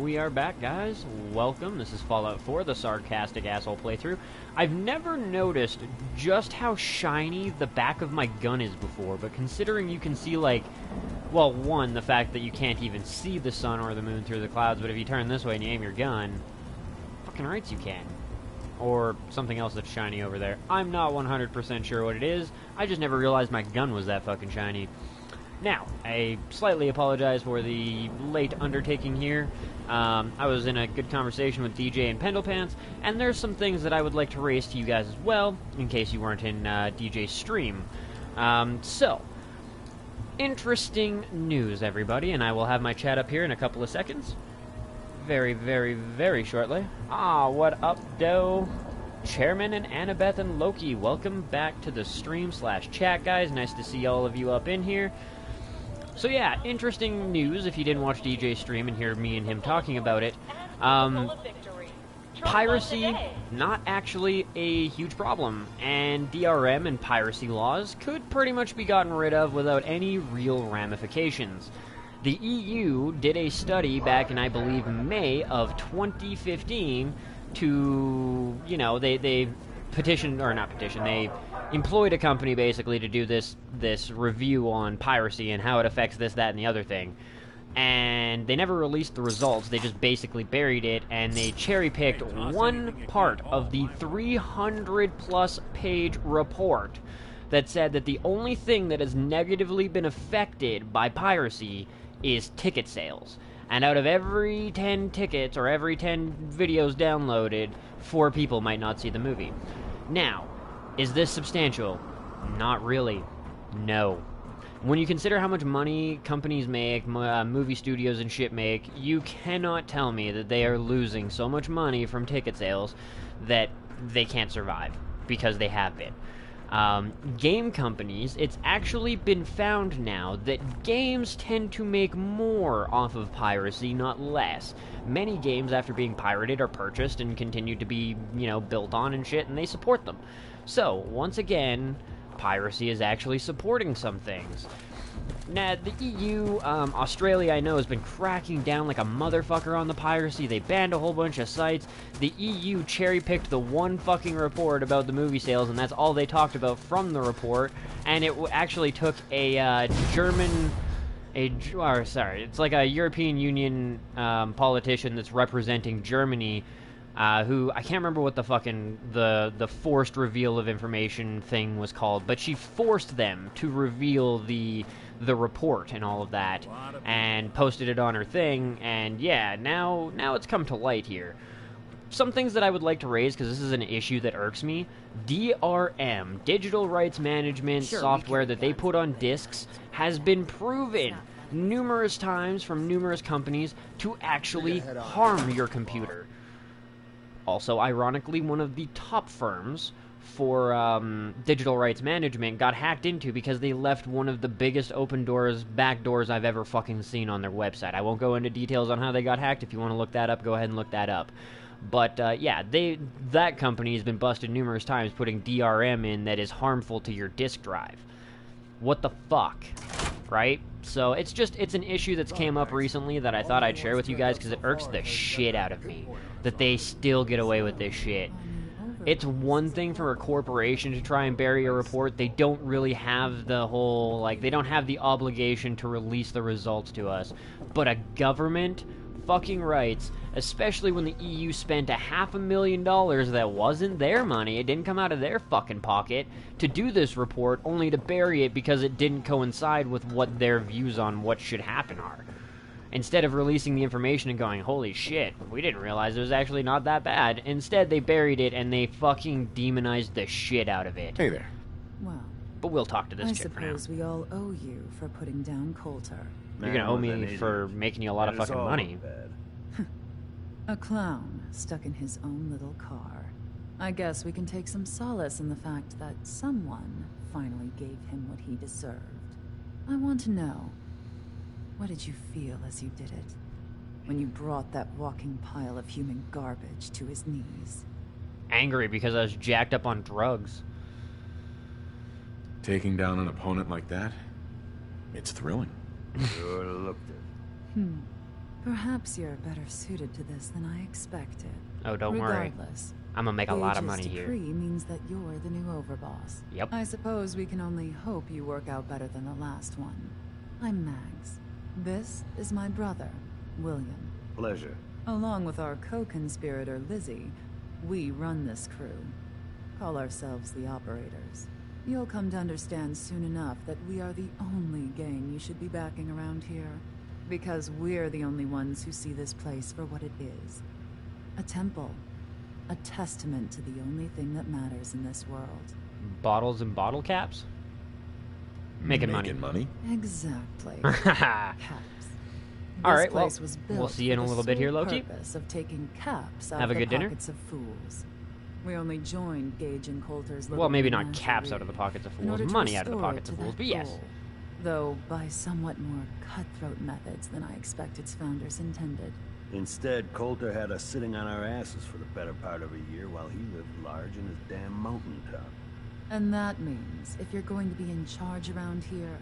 we are back, guys. Welcome. This is Fallout 4, the sarcastic asshole playthrough. I've never noticed just how shiny the back of my gun is before, but considering you can see, like, well, one, the fact that you can't even see the sun or the moon through the clouds, but if you turn this way and you aim your gun, fucking rights you can. Or something else that's shiny over there. I'm not 100% sure what it is. I just never realized my gun was that fucking shiny. Now, I slightly apologize for the late undertaking here. I was in a good conversation with DJ and Pendlepants, and there's some things that I would like to raise to you guys as well, in case you weren't in DJ's stream. So, interesting news, everybody, and I will have my chat up here in a couple of seconds. Very, very, very shortly. What up, doe? Chairman and Annabeth and Loki, welcome back to the stream/chat, guys. Nice to see all of you up in here. So yeah, interesting news if you didn't watch DJ's stream and hear me and him talking about it. Piracy, not actually a huge problem, and DRM and piracy laws could pretty much be gotten rid of without any real ramifications. The EU did a study back in, I believe, May of 2015 to, you know, they petitioned, or not petitioned, they employed a company basically to do this review on piracy and how it affects this, that, and the other thing. And they never released the results, they just basically buried it, and they cherry-picked one part of the 300-plus page report that said that the only thing that has negatively been affected by piracy is ticket sales. And out of every 10 tickets, or every 10 videos downloaded, 4 people might not see the movie. Now, is this substantial? Not really. No. When you consider how much money companies make, movie studios and shit make, you cannot tell me that they are losing so much money from ticket sales that they can't survive, because they have been. Game companies, it's actually been found now that games tend to make more off of piracy, not less. Many games, after being pirated, are purchased and continue to be, you know, built on and shit, and they support them. So, once again, piracy is actually supporting some things. Now, the EU, Australia, I know, has been cracking down like a motherfucker on the piracy. They banned a whole bunch of sites. The EU cherry-picked the one fucking report about the movie sales, and that's all they talked about from the report. And it actually took a it's like a European Union politician that's representing Germany, who, I can't remember what the fucking, the forced reveal of information thing was called, but she forced them to reveal the report and all of that, and posted it on her thing, and yeah, now it's come to light here. Some things that I would like to raise, because this is an issue that irks me. DRM, Digital Rights Management software that they put on discs, has been proven numerous times from numerous companies to actually harm your computer. Also, ironically, one of the top firms for digital rights management got hacked into because they left one of the biggest open doors, back doors I've ever fucking seen on their website. I won't go into details on how they got hacked. If you want to look that up, go ahead and look that up. But, yeah, that company has been busted numerous times putting DRM in that is harmful to your disk drive. What the fuck? Right? So, it's an issue that's came up recently that I thought I'd share with you guys because it irks the shit out of me that they still get away with this shit. It's one thing for a corporation to try and bury a report. They don't really have the whole, like, they don't have the obligation to release the results to us. But a government, fucking rights, especially when the EU spent $500,000 that wasn't their money, it didn't come out of their fucking pocket, to do this report, only to bury it because it didn't coincide with what their views on what should happen are. Instead of releasing the information and going, holy shit, we didn't realize it was actually not that bad. Instead, they buried it and they fucking demonized the shit out of it. Hey there. Well, but we'll talk to this chick for now. I suppose we all owe you for putting down Coulter. You're gonna owe me for making you a lot of fucking money. A clown stuck in his own little car. I guess we can take some solace in the fact that someone finally gave him what he deserved. I want to know, what did you feel as you did it? When you brought that walking pile of human garbage to his knees? Angry because I was jacked up on drugs. Taking down an opponent like that? It's thrilling. Sure looked it. Perhaps you're better suited to this than I expected. Oh, don't worry. Regardless, I'm gonna make a lot of Gage's money here. decree means that you're the new overboss. Yep. I suppose we can only hope you work out better than the last one. I'm Mags. This is my brother, William. Pleasure. Along with our co-conspirator, Lizzie, we run this crew. Call ourselves the Operators. You'll come to understand soon enough that we are the only gang you should be backing around here. Because we're the only ones who see this place for what it is. A temple. A testament to the only thing that matters in this world. Bottles and bottle caps? Making money. Exactly. All right, well, we'll see you in a little bit here, Loki. Purpose of taking caps out Have a of good the dinner. pockets of fools. We only joined Gage and Coulter's. Well, maybe not little caps out of the pockets of in order fools, to money out of the restore it pockets to of fools, that but yes. goal. Though by somewhat more cutthroat methods than I expect its founders intended. Instead, Coulter had us sitting on our asses for the better part of a year while he lived large in his damn mountaintop. And that means, if you're going to be in charge around here,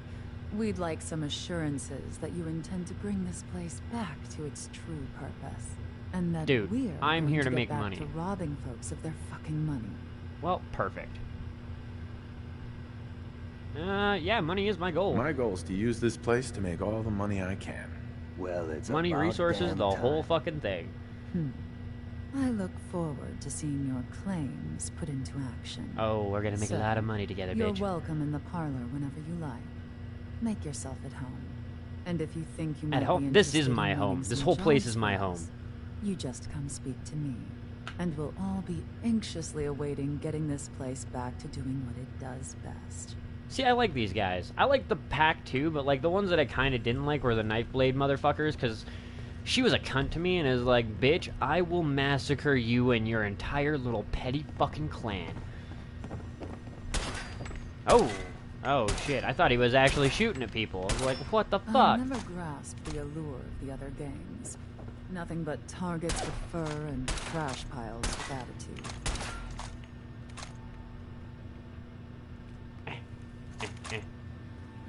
we'd like some assurances that you intend to bring this place back to its true purpose. And that Dude, we're I'm going here to get make back money. to robbing folks of their fucking money. Well, perfect. Yeah, money is my goal. My goal is to use this place to make all the money I can. Well, it's Money, about resources, damn the time. whole fucking thing. I look forward to seeing your claims put into action. Oh, we're gonna make a So, lot of money together, You're bitch. welcome in the parlor whenever you like. Make yourself at home. And if you think you might At be home? This is interested in my meeting home. This some whole place jobs is my for home. us, you just come speak to me. And we'll all be anxiously awaiting getting this place back to doing what it does best. See, I like these guys. I like the pack too, but like the ones that I kind of didn't like were the knife blade motherfuckers, because she was a cunt to me and is like, bitch, I will massacre you and your entire little petty fucking clan. Oh. Oh, shit. I thought he was actually shooting at people. I was like, what the I fuck? never grasped the allure of the other gangs. Nothing but targets with fur and trash piles with attitude.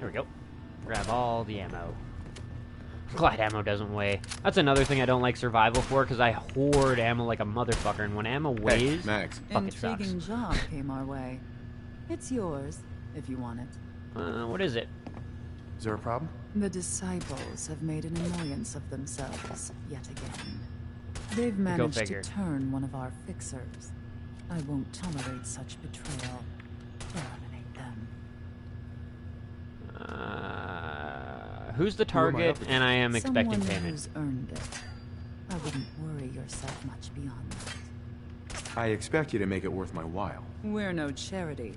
There we go. Grab all the ammo. Glad ammo doesn't weigh. That's another thing I don't like survival for, because I hoard ammo like a motherfucker, and when ammo weighs, Max. fucking sucks. Intriguing job came our way. It's yours, if you want it. What is it? Is there a problem? The disciples have made an annoyance of themselves, yet again. They've managed to figure. turn one of our fixers. I won't tolerate such betrayal. Eliminate them. Who's the target? up And I am expecting Someone payment. who's earned it. I wouldn't worry yourself much beyond that. I expect you to make it worth my while. We're no charity.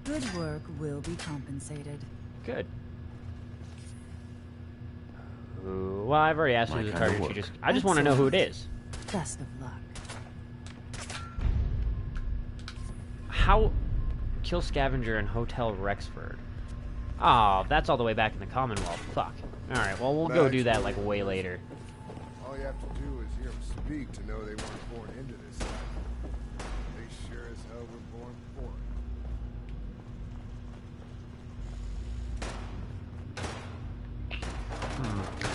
Good work will be compensated. Good. Ooh, well, I've already asked My who's the kind of target. work. I just want to know who it is. Best of luck. How? Kill scavenger in Hotel Rexford. Oh, that's all the way back in the Commonwealth. Fuck. Alright, well, we'll go do that, like, way later. All you have to do is hear them speak to know they weren't born into this life. They sure as hell were born for it.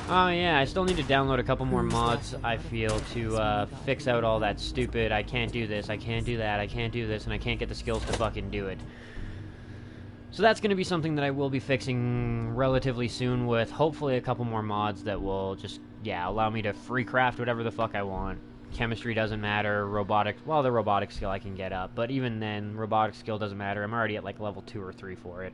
Oh, yeah, I still need to download a couple more mods, I feel, to fix out all that stupid, I can't do this, I can't do that, I can't do this, and I can't get the skills to fucking do it. So that's going to be something that I will be fixing relatively soon with hopefully a couple more mods that will just, yeah, allow me to free craft whatever the fuck I want. Chemistry doesn't matter, robotics, well, the robotic skill I can get up, but even then, robotic skill doesn't matter. I'm already at like level 2 or 3 for it.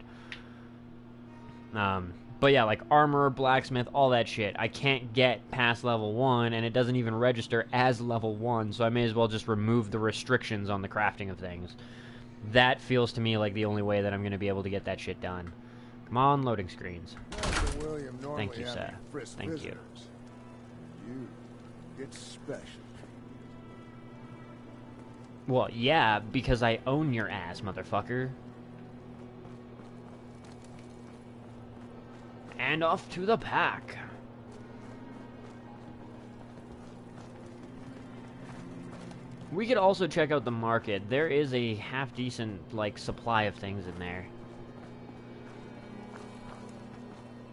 But yeah, like armor, blacksmith, all that shit. I can't get past level 1, and it doesn't even register as level 1, so I may as well just remove the restrictions on the crafting of things. That feels to me like the only way that I'm going to be able to get that shit done. Come on, loading screens. Master William normally Thank you, had sir. frisk Thank you. visitors. You, it's special. Well, yeah, because I own your ass, motherfucker. And off to the pack. We could also check out the market. There is a half-decent, like, supply of things in there.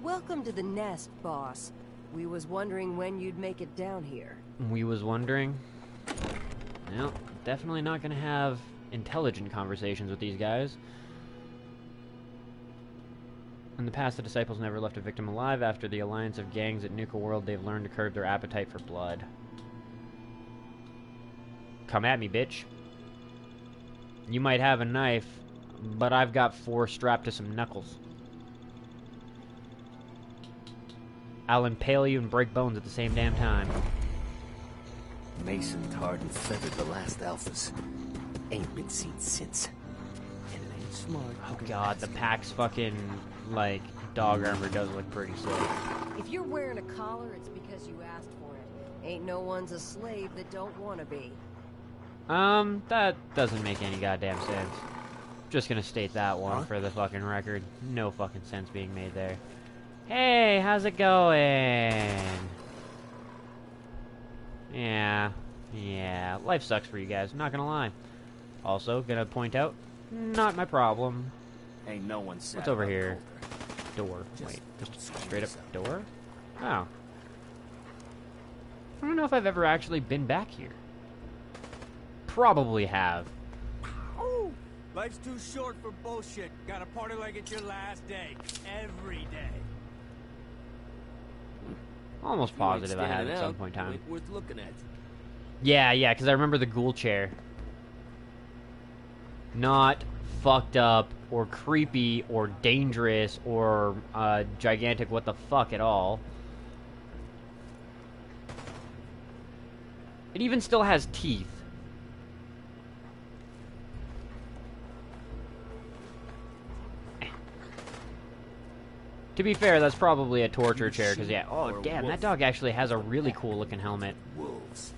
Welcome to the nest, boss. We was wondering when you'd make it down here. We was wondering. Well, definitely not gonna have intelligent conversations with these guys. In the past, the disciples never left a victim alive. After the alliance of gangs at Nuka World, they've learned to curb their appetite for blood. Come at me, bitch. You might have a knife, but I've got 4 strapped to some knuckles. I'll impale you and break bones at the same damn time. Mason tarred and feathered the last alphas. Ain't been seen since. And it ain't smart. Oh god, the pack's fucking, like, dog armor does look pretty sick. If you're wearing a collar, it's because you asked for it. Ain't no one's a slave that don't want to be. That doesn't make any goddamn sense. Just gonna state that one for the fucking record. No fucking sense being made there. Hey, how's it going? Yeah, life sucks for you guys, I'm not gonna lie. Also, gonna point out, not my problem. Ain't no one What's over here? Door. Wait, just straight up door? Oh. I don't know if I've ever actually been back here. Probably have. Oh, life's too short for bullshit. Gotta party like it's your last day. Every day. Almost positive I have at some point in time. Worth looking at. Yeah, because I remember the ghoul chair. Not fucked up, or creepy, or dangerous, or gigantic what the fuck at all. It even still has teeth. To be fair, that's probably a torture chair, because yeah, oh damn, that dog actually has a really cool looking helmet. Wolves.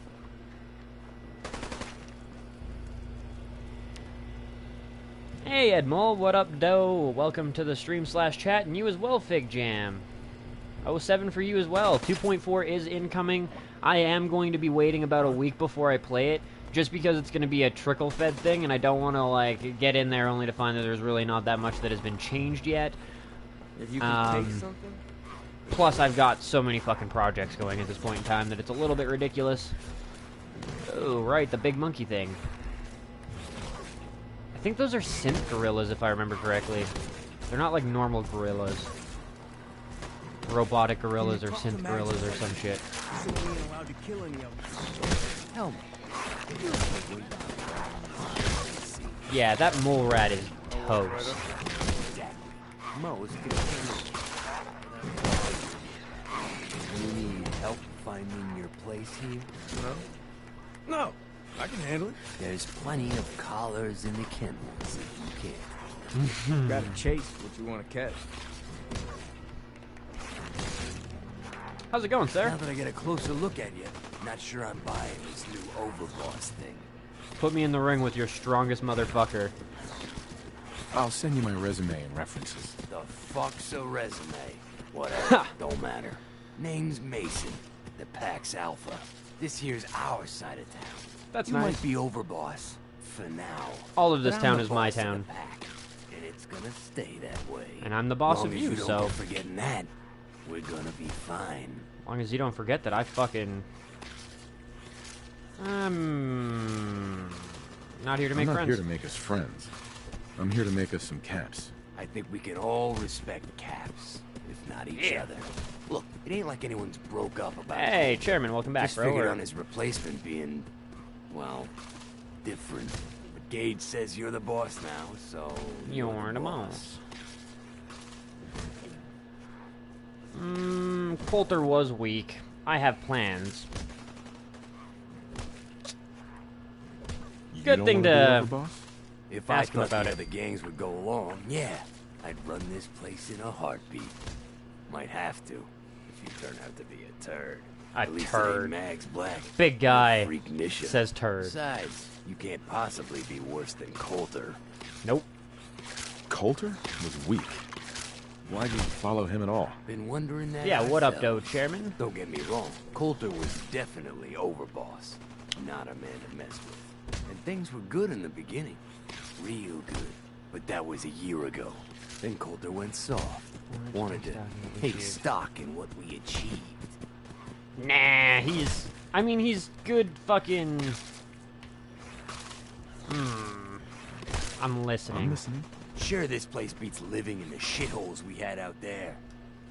Hey Edmol, what up doe? Welcome to the stream/chat, and you as well, Fig Jam. 07 for you as well. 2.4 is incoming. I am going to be waiting about a week before I play it, just because it's going to be a trickle-fed thing, and I don't want to, like, get in there only to find that there's really not that much that has been changed yet. If you can take something. Plus, I've got so many fucking projects going at this point in time that it's a little bit ridiculous. Oh, right, the big monkey thing. I think those are synth gorillas, if I remember correctly. They're not like normal gorillas. Robotic gorillas or synth gorillas or some shit. Help me. Yeah, that mole rat is toast. Mo, you need help finding your place here? No, I can handle it. There's plenty of collars in the kennels if you can. Gotta chase what you want to catch. How's it going, sir? Now that I get a closer look at you, not sure I'm buying this new overboss thing. Put me in the ring with your strongest motherfucker. I'll send you my resume and references. The fuck's a resume? Whatever, don't matter. Name's Mason, the Pax Alpha. This here's our side of town. That's you nice. might be overboss for now. All of this but I'm town the is my boss of town. the pack, and it's gonna stay that way. And I'm the boss Long of as you, don't so... go forgetting that, we're gonna be fine. As long as you don't forget that I fucking... not here to make I'm not friends. here to make us friends. I'm here to make us some caps. I think we can all respect Caps, if not each other. Look, it ain't like anyone's broke up about it. Hey, Chairman, welcome back, Just bro. figured Or- on his replacement being, well, different. But Gage says you're the boss now, so... You're the boss. Coulter was weak. I have plans. You Good don't thing wanna be to- overboss? If Ask him I thought about the it. other gangs would go along, yeah, I'd run this place in a heartbeat. Might have to, if you turn out to be a turd. A At least it turd. ain't Mags Black. Big guy Freak Nisha. says turd. Besides, you can't possibly be worse than Coulter. Nope. Coulter was weak. Why'd you follow him at all? Been wondering that. Yeah, what up, myself. though, Chairman? Don't get me wrong, Coulter was definitely overboss. Not a man to mess with. And things were good in the beginning. Real good. But that was a year ago. Then Coulter went soft. Wanted to take stock in what we achieved. Nah, he's... I mean, he's good fucking... I'm listening. I'm listening. Sure, this place beats living in the shitholes we had out there.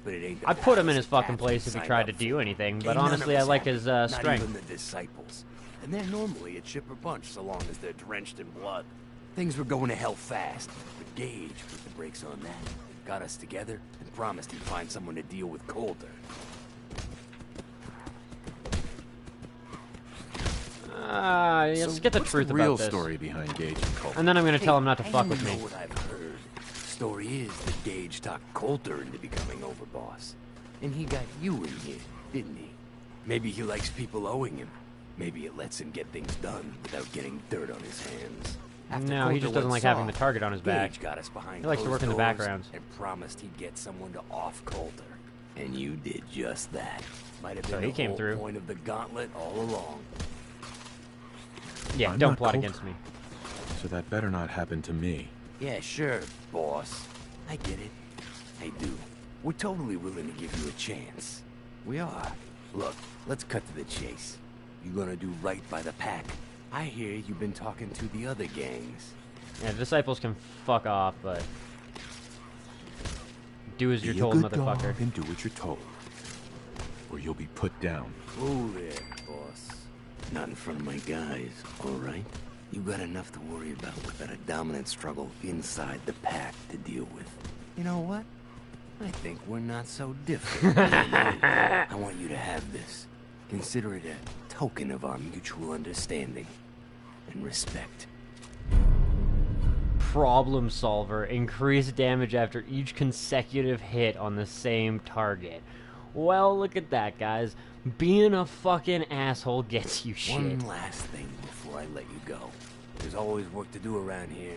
But it ain't the I'd put him in palace his of fucking captains place if he signed tried up to for. do anything, but Ain't none of honestly, I us like happy, his not strength. even the disciples. And they're normally a chipper bunch so long as they're drenched in blood. Things were going to hell fast, but Gage put the brakes on that. Got us together and promised he'd find someone to deal with Coulter. Let's get the what's truth the real about this. story behind Gage and Coulter? And then I'm gonna tell him not to Hey, fuck with you me. know what I've heard? Story is that Gage talked Coulter into becoming overboss. And he got you in here, didn't he? Maybe he likes people owing him. Maybe it lets him get things done without getting dirt on his hands. After No, he Coulter just doesn't went like having the soft, target on his back. Gage got us behind He likes to work in the closed doors backgrounds. and promised he'd get someone to off Coulter. And you did just that. Might have been So he the came whole through. point of the gauntlet all along. Yeah, I'm don't not plot Coulter. against me. So that better not happen to me. Yeah, sure, boss. I get it. I do. We're totally willing to give you a chance. We are. Look, let's cut to the chase. You gonna do right by the pack? I hear you've been talking to the other gangs. Yeah, the disciples can fuck off, but... Do as you're Be a told, good motherfucker. dog and do what you're told. Or you'll be put down. Oh there, boss. Not in front of my guys, alright? You got enough to worry about without a dominant struggle inside the pack to deal with. You know what? I think we're not so different. I want you to have this. Consider it a token of our mutual understanding and respect. Problem solver. Increase damage after each consecutive hit on the same target. Well, look at that, guys. Being a fucking asshole gets you shit. One last thing before I let you go. There's always work to do around here.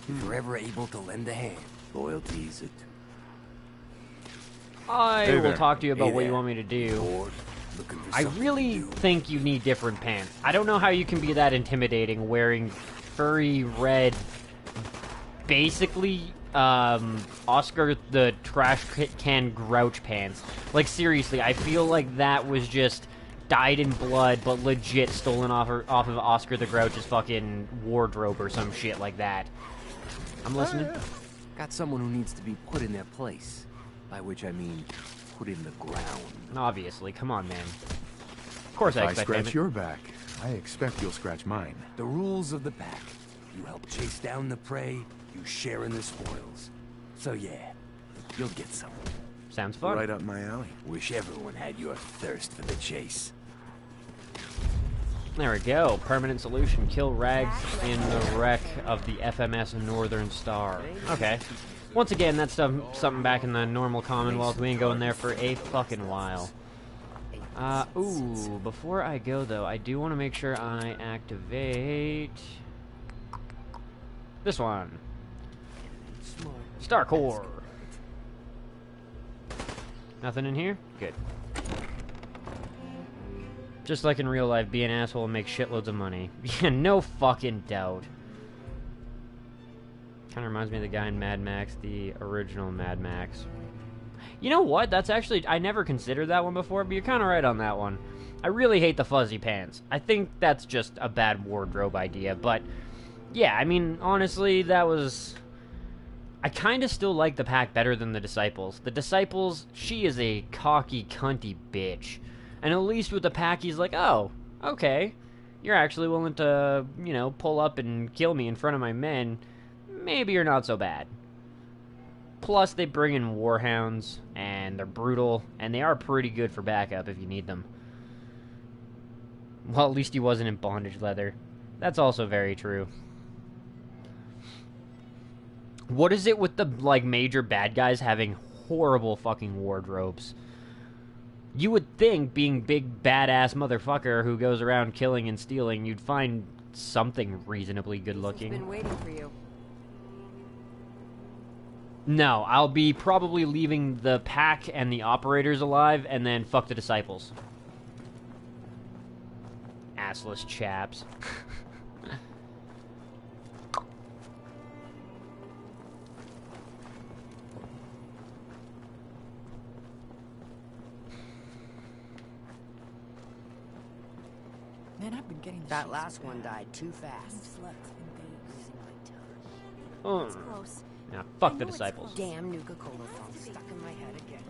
If you're ever able to lend a hand, loyalty's it. I Hey will there. talk to you about Hey what you there. want me to do. Bored? Looking for I something really to do? think you need different pants. I don't know how you can be that intimidating wearing furry red, basically, Oscar the trash can Grouch pants. Like, seriously, I feel like that was just dyed in blood, but legit stolen off of Oscar the Grouch's fucking wardrobe or some shit like that. I'm listening. Got someone who needs to be put in their place. By which I mean, put in the ground. Obviously, come on, man. Of course I If I expect scratch payment. your back, I expect you'll scratch mine. The rules of the pack. You help chase down the prey, you share in the spoils. So yeah, you'll get some. Sounds fun. Right up my alley. Wish everyone had your thirst for the chase. There we go. Permanent solution. Kill Rags in the wreck of the FMS Northern Star. Okay. Once again, that's something back in the normal Commonwealth. We ain't going there for a fucking while. Ooh, before I go, though, I do want to make sure I activate... this one. Star Core. Nothing in here? Good. Just like in real life, be an asshole and make shitloads of money. Yeah, no fucking doubt. Kind of reminds me of the guy in Mad Max, the original Mad Max. You know what? That's actually... I never considered that one before, but you're kind of right on that one. I really hate the fuzzy pants. I think that's just a bad wardrobe idea, but... yeah, I mean, honestly, that was... I kind of still like the pack better than the Disciples. The Disciples, she is a cocky, cunty bitch. And at least with the pack, he's like, oh, okay. You're actually willing to, you know, pull up and kill me in front of my men. Maybe you're not so bad. Plus, they bring in warhounds, and they're brutal, and they are pretty good for backup if you need them. Well, at least he wasn't in bondage leather. That's also very true. What is it with the, like, major bad guys having horrible fucking wardrobes? You would think, being big, badass motherfucker who goes around killing and stealing, you'd find something reasonably good looking. Been waiting for you. No, I'll be probably leaving the pack and the operators alive, and then fuck the disciples. Assless chaps. Man, I've been getting the That shakes last so one bad. died too I haven't fast. slept in days. Losing my touch. Oh. It's close. Nah, fuck I the know it's disciples. close. Damn Nuka-Cola phone stuck in my head again.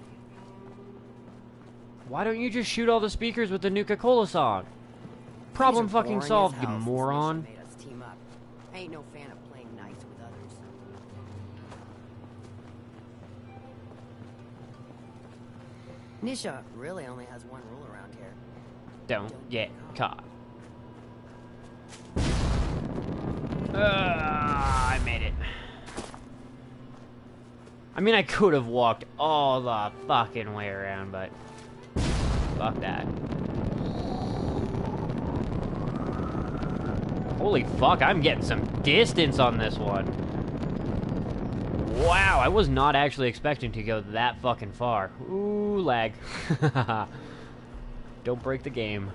Why don't you just shoot all the speakers with the Nuka-Cola song? Problem These are fucking boring solved, as you hell. This moron. mission made us team up. I ain't no fan of playing nice with others. Nisha really only has one rule around here. Don't get caught. I made it. I mean, I could have walked all the fucking way around, but fuck that. Holy fuck, I'm getting some distance on this one. Wow, I was not actually expecting to go that fucking far. Ooh, lag. Don't break the game.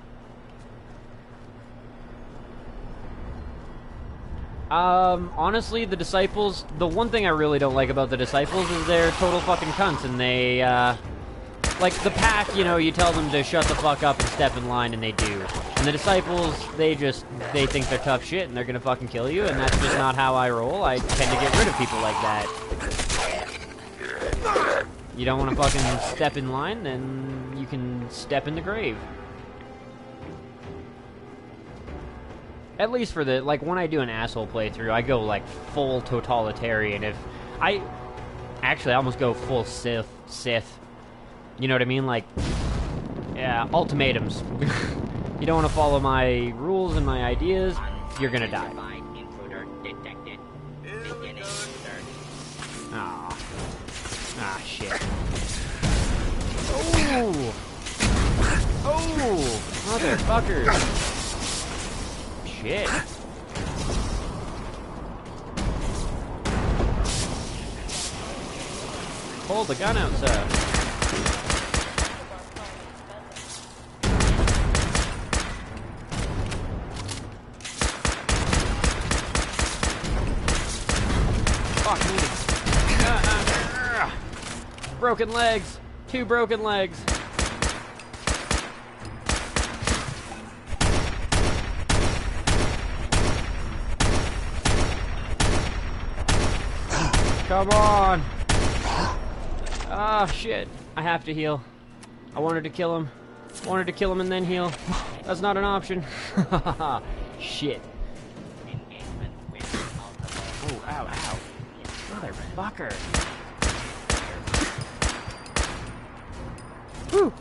Honestly, the disciples, the one thing I really don't like about the disciples is they're total fucking cunts, and they, like, the pack, you know, you tell them to shut the fuck up and step in line, and they do. And the disciples, they think they're tough shit, and they're gonna fucking kill you, and that's just not how I roll. I tend to get rid of people like that. You don't want to fucking step in line, then you can step in the grave. At least for the, like, when I do an asshole playthrough, I go, like, full totalitarian. If I... Actually, I almost go full Sith. You know what I mean? Like, yeah, ultimatums. You don't want to follow my rules and my ideas, you're gonna die. Ah. Ah, shit. Oh! Oh! Motherfuckers! Shit. Hold the gun out, sir. Fuck me. Broken legs. 2 broken legs. Come on! Ah, shit. I have to heal. I wanted to kill him. Wanted to kill him and then heal. That's not an option. Shit. Oh, ow, ow. Motherfucker. Whew.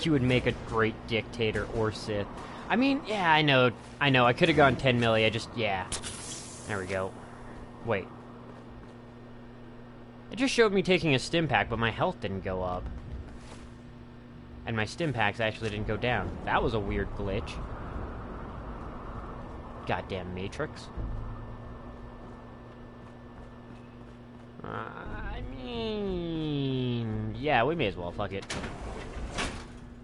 You would make a great dictator or Sith. I mean, yeah, I know. I could have gone 10 milli. Yeah. There we go. Wait. It just showed me taking a stim pack, but my health didn't go up. And my stim packs actually didn't go down. That was a weird glitch. Goddamn Matrix. I mean... Yeah, we may as well, fuck it.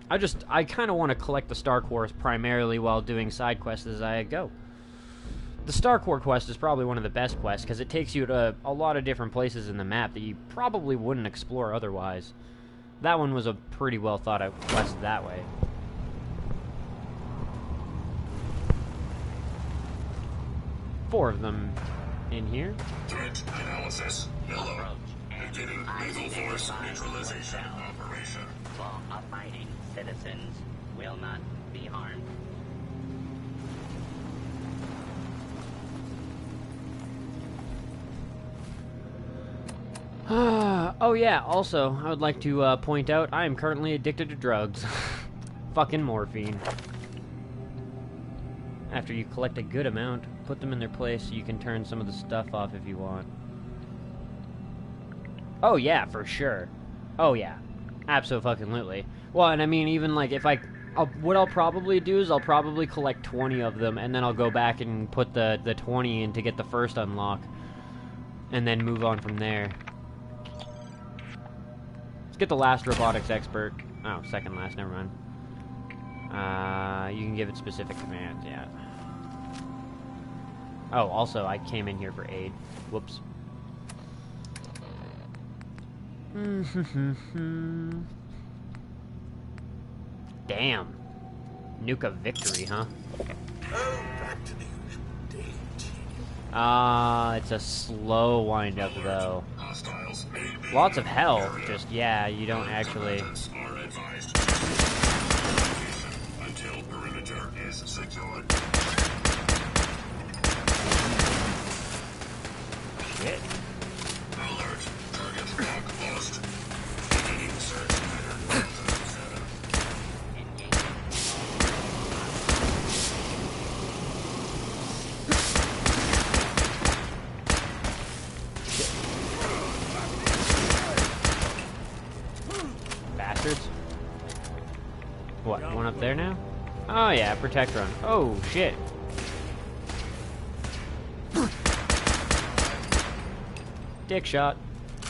I kind of want to collect the Star Cores primarily while doing side quests as I go. The Star Core quest is probably one of the best quests, because it takes you to a lot of different places in the map that you probably wouldn't explore otherwise. That one was a pretty well thought out quest that way. Four of them in here. Threat analysis. Yellow. Beginning lethal force neutralization operation. Law-abiding citizens will not be harmed. Oh yeah, also, I would like to point out I am currently addicted to drugs. Fucking morphine. After you collect a good amount, put them in their place so you can turn some of the stuff off if you want. Oh yeah, for sure. Oh yeah. Abso-fucking-lutely. Well, and I mean, even like, if what I'll probably do is I'll probably collect 20 of them, and then I'll go back and put the 20 in to get the first unlock. And then move on from there. Let's get the last robotics expert. Oh, second last, never mind. You can give it specific commands, yeah. Oh, also, I came in here for aid. Whoops. Damn. Nuka victory, huh? Oh, back to the usual daily tedium. It's a slow wind-up, though. Hostiles may be Lots of in the health, area. just, yeah, you don't actually... Combatants are advised to location until perimeter is secured. Shit. Alert. Target lock lost. Beginning search pattern 137. Bastards. What, one up there now? Oh yeah, protect run. Oh, shit. Dick shot.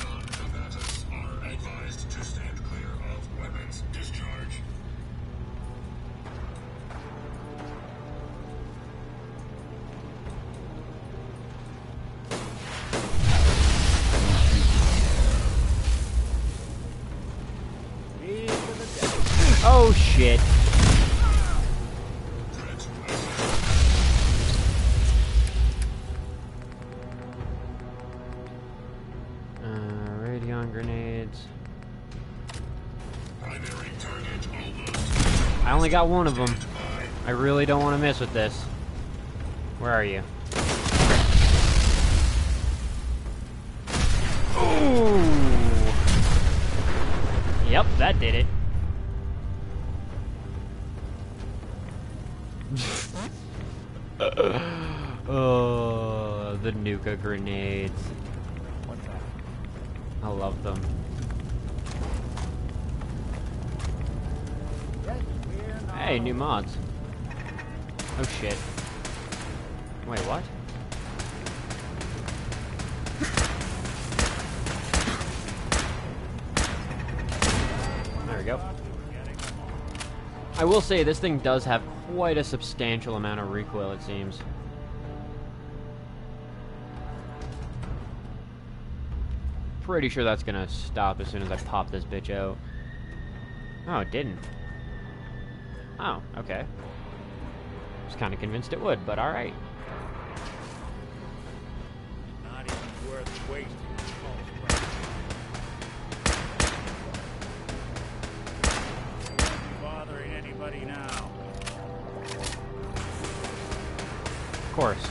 Non-combatants are advised to stand clear of weapons discharge. Oh shit. Radion grenades. Primary target almost. I only got one of them. I really don't want to mess with this. Where are you? Ooh. Yep, that did it. Oh, the Nuka grenades. I love them. Hey, new mods. Oh shit. Wait, what? There we go. I will say, this thing does have quite a substantial amount of recoil, it seems. Pretty sure that's gonna stop as soon as I pop this bitch out. Oh, it didn't. Oh, okay. Was kind of convinced it would, but alright. Not even worth wasting. Bothering anybody now? Of course.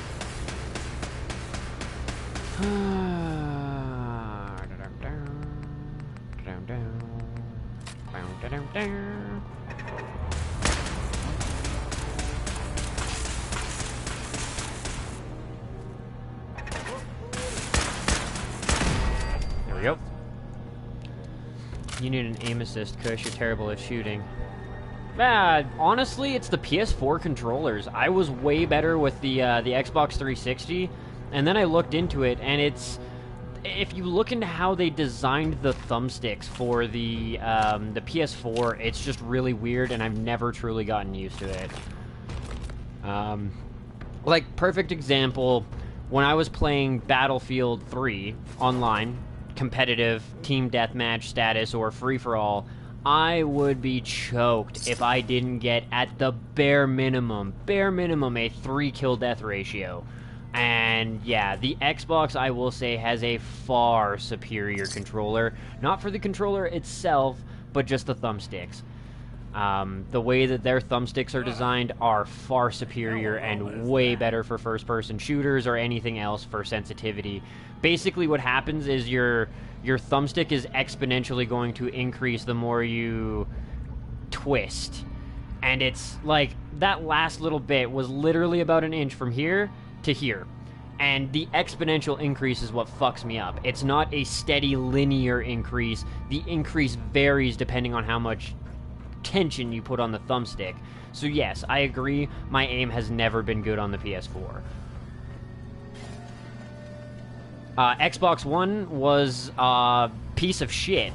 There we go. You need an aim assist, Kush. You're terrible at shooting. Honestly, it's the PS4 controllers. I was way better with the Xbox 360, and then I looked into it, and it's... If you look into how they designed the thumbsticks for the PS4, it's just really weird, and I've never truly gotten used to it. Like, perfect example, when I was playing Battlefield 3 online, competitive, team deathmatch status, or free-for-all, I would be choked if I didn't get, at the bare minimum, a 3-kill death ratio. And yeah, the Xbox, I will say, has a far superior controller. Not for the controller itself, but just the thumbsticks. The way that their thumbsticks are designed are far superior and way better for first-person shooters or anything else for sensitivity. Basically what happens is your thumbstick is exponentially going to increase the more you twist. And it's like, that last little bit was literally about an inch from here to here. And the exponential increase is what fucks me up. It's not a steady linear increase. The increase varies depending on how much tension you put on the thumbstick. So yes, I agree, my aim has never been good on the PS4. Xbox One was a piece of shit.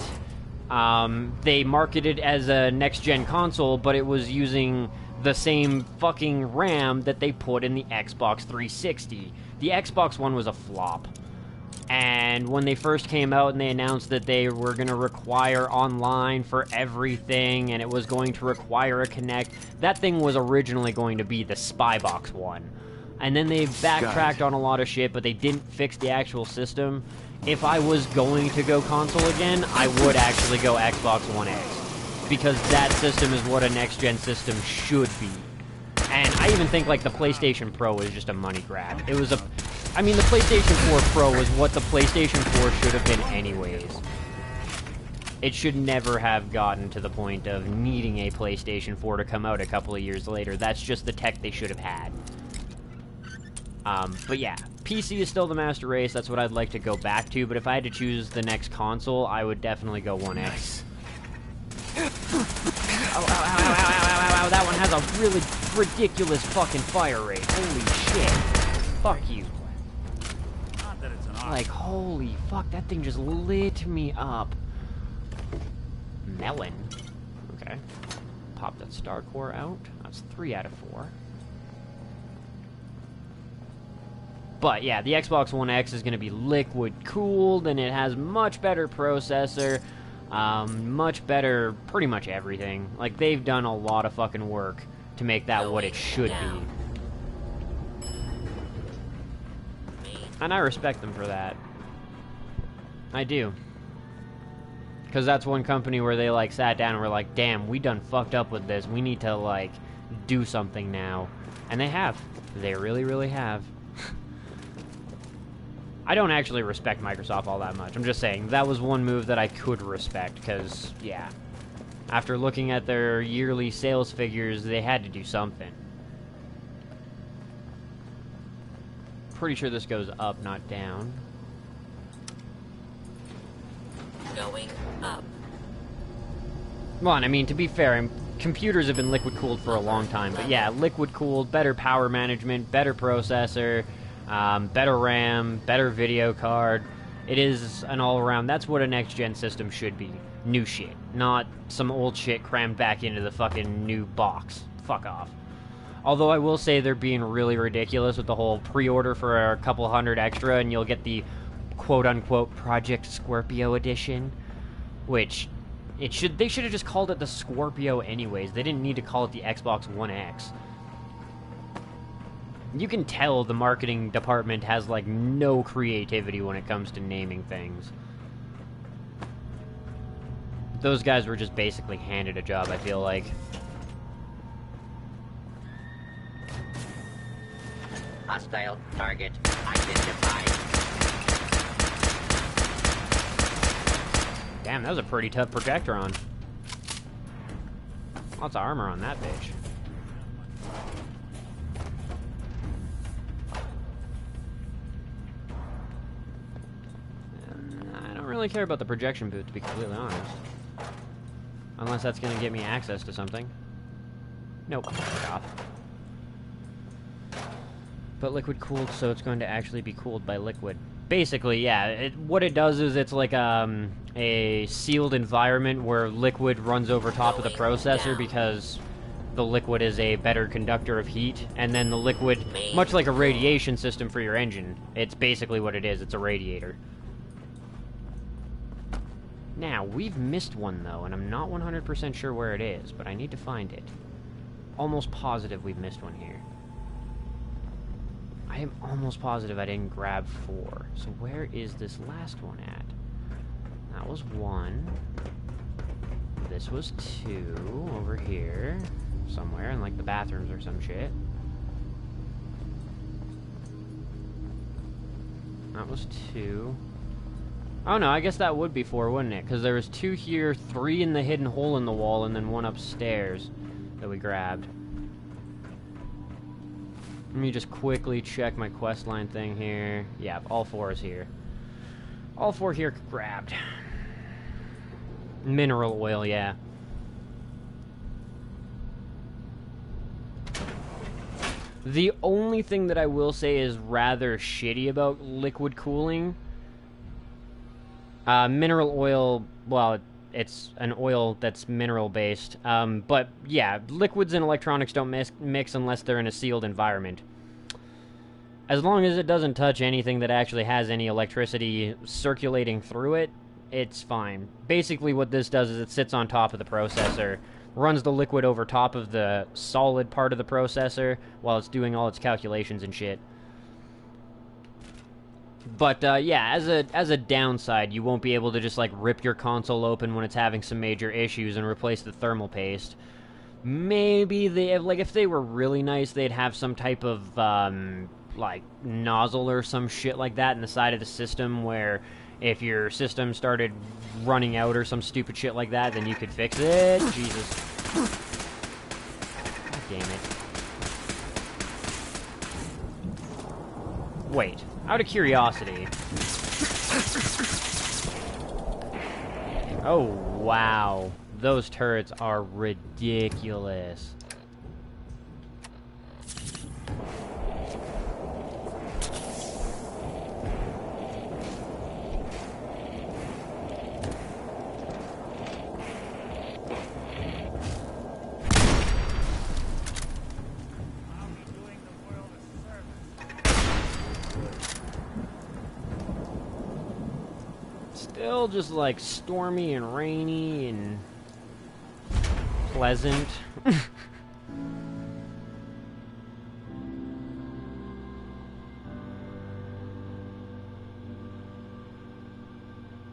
They marketed as a next-gen console, but it was using the same fucking RAM that they put in the Xbox 360. The Xbox One was a flop. And when they first came out and they announced that they were going to require online for everything and it was going to require a Kinect, that thing was originally going to be the Spybox one. And then they backtracked on a lot of shit, but they didn't fix the actual system. If I was going to go console again, I would actually go Xbox One X. Because that system is what a next-gen system should be. And I even think, like, the PlayStation Pro is just a money grab. It was a... I mean, the PlayStation 4 Pro was what the PlayStation 4 should have been anyways. It should never have gotten to the point of needing a PlayStation 4 to come out a couple of years later. That's just the tech they should have had. But yeah, PC is still the master race. That's what I'd like to go back to. But if I had to choose the next console, I would definitely go One X. Ow, ow, ow, ow, ow, ow, ow, ow. That one has a really ridiculous fucking fire rate. Holy shit. Fuck you. Like, holy fuck, that thing just lit me up. Melon. Okay. Pop that star core out. That's 3 out of 4. But yeah, the Xbox One X is going to be liquid cooled, and it has much better processor, much better pretty much everything. Like, they've done a lot of fucking work to make that what it should be. And I respect them for that. I do. Because that's one company where they, like, sat down and were like, damn, we done fucked up with this. We need to, like, do something now. And they have. They really, really have. I don't actually respect Microsoft all that much. I'm just saying, that was one move that I could respect, because, yeah. After looking at their yearly sales figures, they had to do something. Pretty sure this goes up, not down. Going up. Well, and I mean, to be fair, computers have been liquid-cooled for a long time. But yeah, liquid-cooled, better power management, better processor, better RAM, better video card. It is an all-around. That's what a next-gen system should be. New shit. Not some old shit crammed back into the fucking new box. Fuck off. Although I will say they're being really ridiculous with the whole pre-order for a couple hundred extra and you'll get the quote-unquote Project Scorpio edition, which they should have just called it the Scorpio anyways. They didn't need to call it the Xbox One X. You can tell the marketing department has, like, no creativity when it comes to naming things. Those guys were just basically handed a job, I feel like. Hostile target identified. Damn, that was a pretty tough projector on. Lots of armor on that bitch. I don't really care about the projection booth, to be completely honest. Unless that's gonna get me access to something. Nope. Fuck off. But liquid cooled, so it's going to actually be cooled by liquid. Basically, yeah, what it does is it's like a sealed environment where liquid runs over top of the processor because the liquid is a better conductor of heat, and then the liquid, much like a radiation system for your engine, it's basically what it is, it's a radiator. Now, we've missed one though, and I'm not 100% sure where it is, but I need to find it. Almost positive we've missed one here. I am almost positive I didn't grab 4. So where is this last one at? That was 1. This was 2 over here. Somewhere in, like, the bathrooms or some shit. That was 2. Oh no, I guess that would be 4, wouldn't it? Because there was 2 here, 3 in the hidden hole in the wall, and then 1 upstairs that we grabbed. Let me just quickly check my questline thing here. Yeah, all 4 is here. All 4 here grabbed. Mineral oil, yeah. The only thing that I will say is rather shitty about liquid cooling. Mineral oil, well, it's an oil that's mineral-based. But, yeah, liquids and electronics don't mix unless they're in a sealed environment. As long as it doesn't touch anything that actually has any electricity circulating through it, it's fine. Basically what this does is it sits on top of the processor, runs the liquid over top of the solid part of the processor while it's doing all its calculations and shit. But, yeah, as a downside, you won't be able to just, like, rip your console open when it's having some major issues and replace the thermal paste. Maybe they, like, if they were really nice, they'd have some type of, like, nozzle or some shit like that in the side of the system where if your system started running out or some stupid shit like that, then you could fix it. Jesus. God damn it. Wait. Out of curiosity. Oh, wow. Those turrets are ridiculous. Still just like stormy and rainy and pleasant.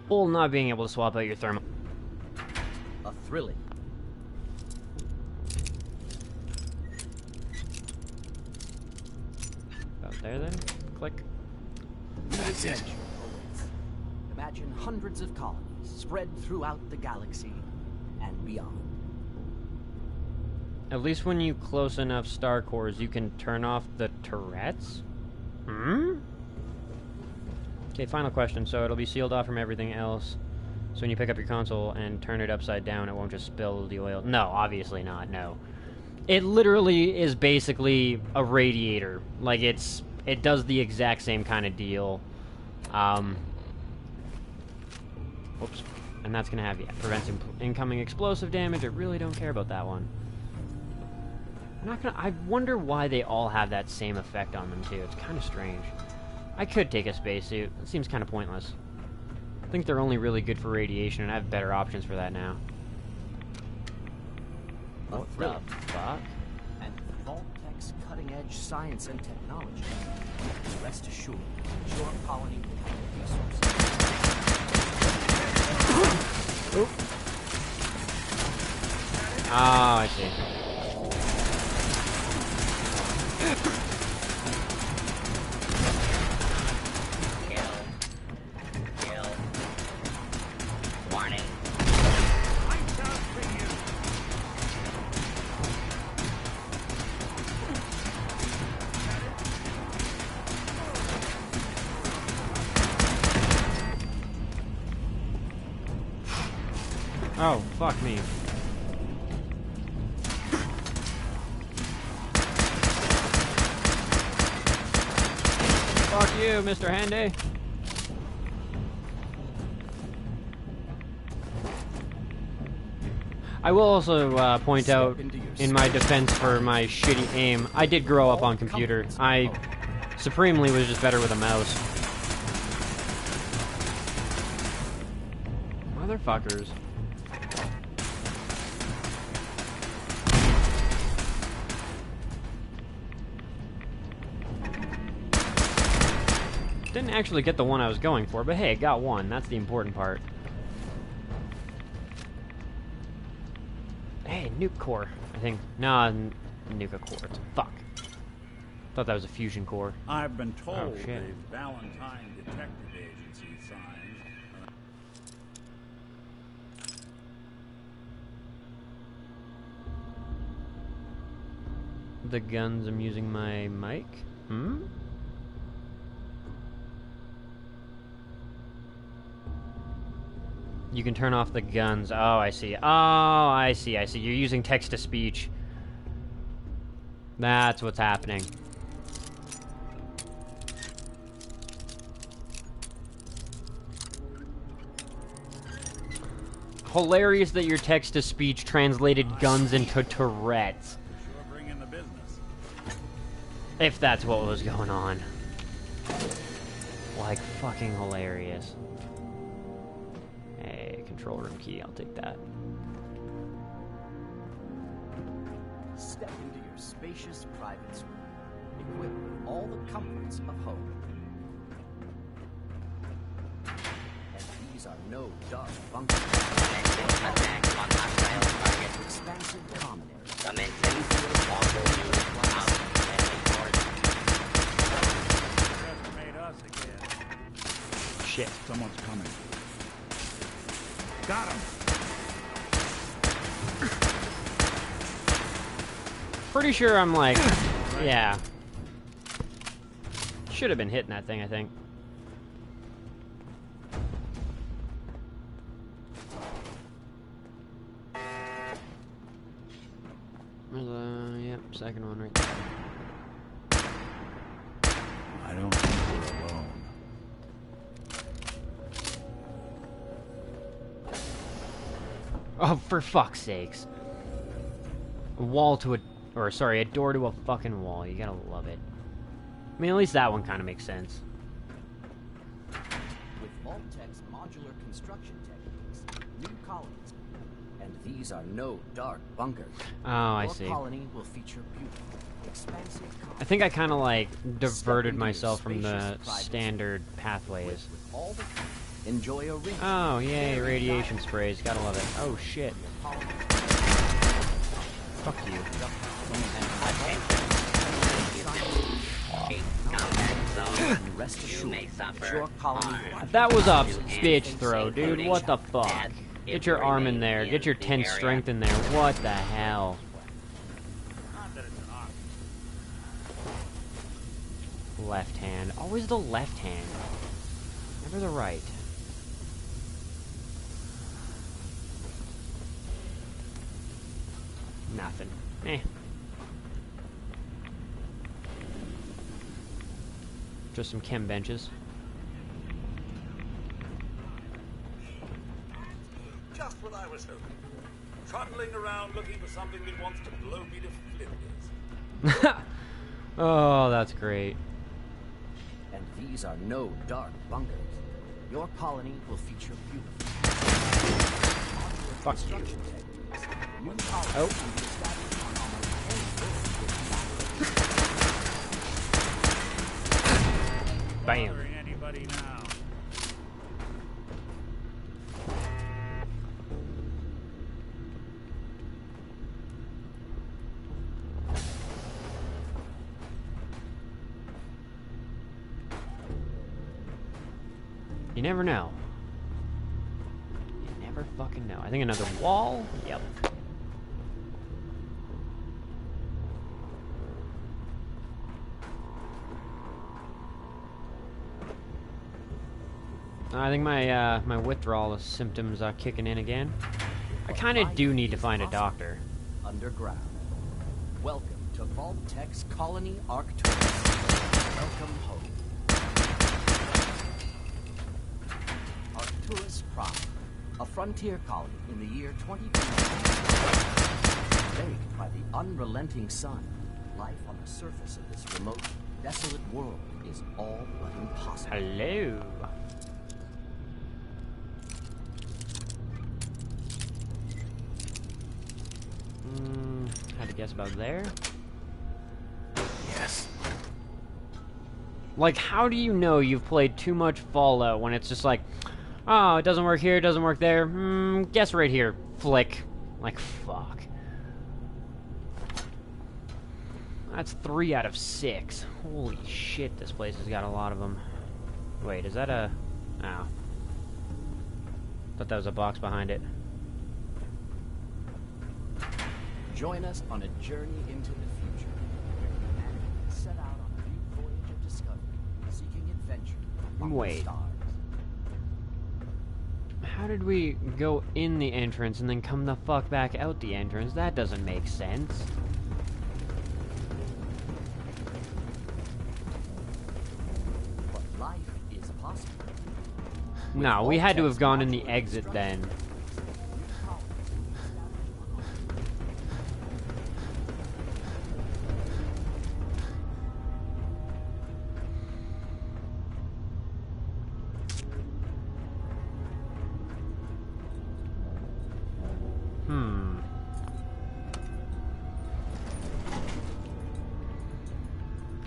Well, not being able to swap out your thermal. A thrilling. About there then? Click. Imagine hundreds of colonies spread throughout the galaxy and beyond. At least when you close enough star cores, you can turn off the turrets? Hmm? Okay, final question. So it'll be sealed off from everything else. So when you pick up your console and turn it upside down, it won't just spill the oil. No, obviously not, no. It literally is basically a radiator. Like, it does the exact same kind of deal. Whoops. And that's gonna have, yeah, prevents incoming explosive damage. I really don't care about that one. I wonder why they all have that same effect on them, too. It's kind of strange. I could take a spacesuit. It seems kind of pointless. I think they're only really good for radiation, and I have better options for that now. What the fuck? And Vault-Tech's cutting-edge science and technology. Rest assured, your colony will have the resources. Oop. Oh, I see. Kill. Warning. Oh, fuck me. Fuck you, Mr. Handy. I will also point out, in my defense for my shitty aim, I did grow up on computer. I supremely was just better with a mouse. Motherfuckers. Didn't actually get the one I was going for, but hey, got one. That's the important part. Hey, nuke core. I think. Nah, nuka core. Fuck. Thought that was a fusion core. I've been told Oh, shit. the Valentine Detective Agency signs. The guns, I'm using my mic? Hmm? You can turn off the guns. Oh, I see. Oh, I see. You're using text-to-speech. That's what's happening. Hilarious that your text-to-speech translated guns into Tourette's. Sure bring in the business. If that's what was going on. Like, fucking hilarious. Hey, control room key, I'll take that. Step into your spacious private suite, equipped with all the comforts of home. And these are no dark bunkers. Attack on hostile target. Expansive common areas. Commencing all units out and report. Underestimate us again. Shit. Someone's coming. Got him. Pretty sure I'm like, yeah. Should have been hitting that thing, I think. Yep, second one right there. I don't think we're alone. Oh, for fuck's sakes. A wall to a... Or, sorry, a door to a fucking wall. You gotta love it. I mean, at least that one kind of makes sense. With Vault-Tech's modular construction techniques, new colonies, and these are no dark bunkers. Oh, I Your see. colony will feature beautiful, expansive I think I kind of, like, diverted into your myself from the spacious private standard pathways. with all the enjoy a ring. Oh, yay, radiation sprays. Gotta love it. Oh, shit. Fuck you. Rest You may assured, suffer your colony harm. That was a To bitch anything throw, safe, dude. including What the fuck? death, Get if your you arm in remain there. Get your the 10 area. strength in there. What the hell? Not that it's an option. Left hand. Always the left hand. Never the right. Nothing. Eh. Just some chem benches. Just what I was hoping. Trundling around looking for something that wants to blow me to flinders. Oh, that's great. and these are no dark bunkers. Your colony will feature beautiful. Fuck you. New colonies Oh. can be established on almost any world. Bam. Bothering anybody now? You never know. You never fucking know. I think another wall? Yep. I think my my withdrawal symptoms are kicking in again. I kind of do need to find a doctor. Underground. Welcome to Vault-Tech's Colony Arcturus. Welcome home. Arcturus Prime, a frontier colony in the year 2020. Baked by the unrelenting sun, life on the surface of this remote, desolate world is all but impossible. Hello. Had to guess about there. Yes. Like, how do you know you've played too much Fallout when it's just like, oh, it doesn't work here, it doesn't work there. Guess right here. Flick. Like, fuck. That's 3 out of 6. Holy shit, this place has got a lot of them. Wait, is that a... Oh. Thought that was a box behind it. Join us on a journey into the future, where humanity set out on a new voyage of discovery, seeking adventure among the Wait. stars. How did we go in the entrance and then come the fuck back out the entrance? That doesn't make sense. But life is possible. No, we had to have gone in the exit then.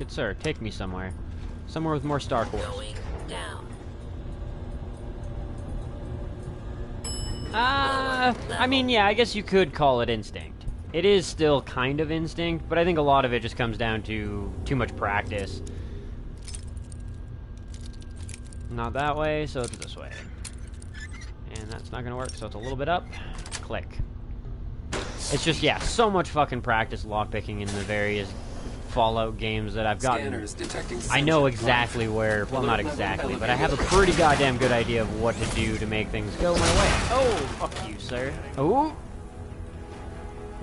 Good sir, take me somewhere. Somewhere with more star cores. Going down. I mean, yeah, I guess you could call it instinct. It is still kind of instinct, but I think a lot of it just comes down to too much practice. Not that way, so it's this way. And that's not gonna work, so it's a little bit up. Click. It's just, yeah, so much fucking practice lockpicking in the various Fallout games that I've gotten. I know exactly where, well, not exactly, but I have a pretty goddamn good idea of what to do to make things go my way. Oh, fuck you, sir. Oh!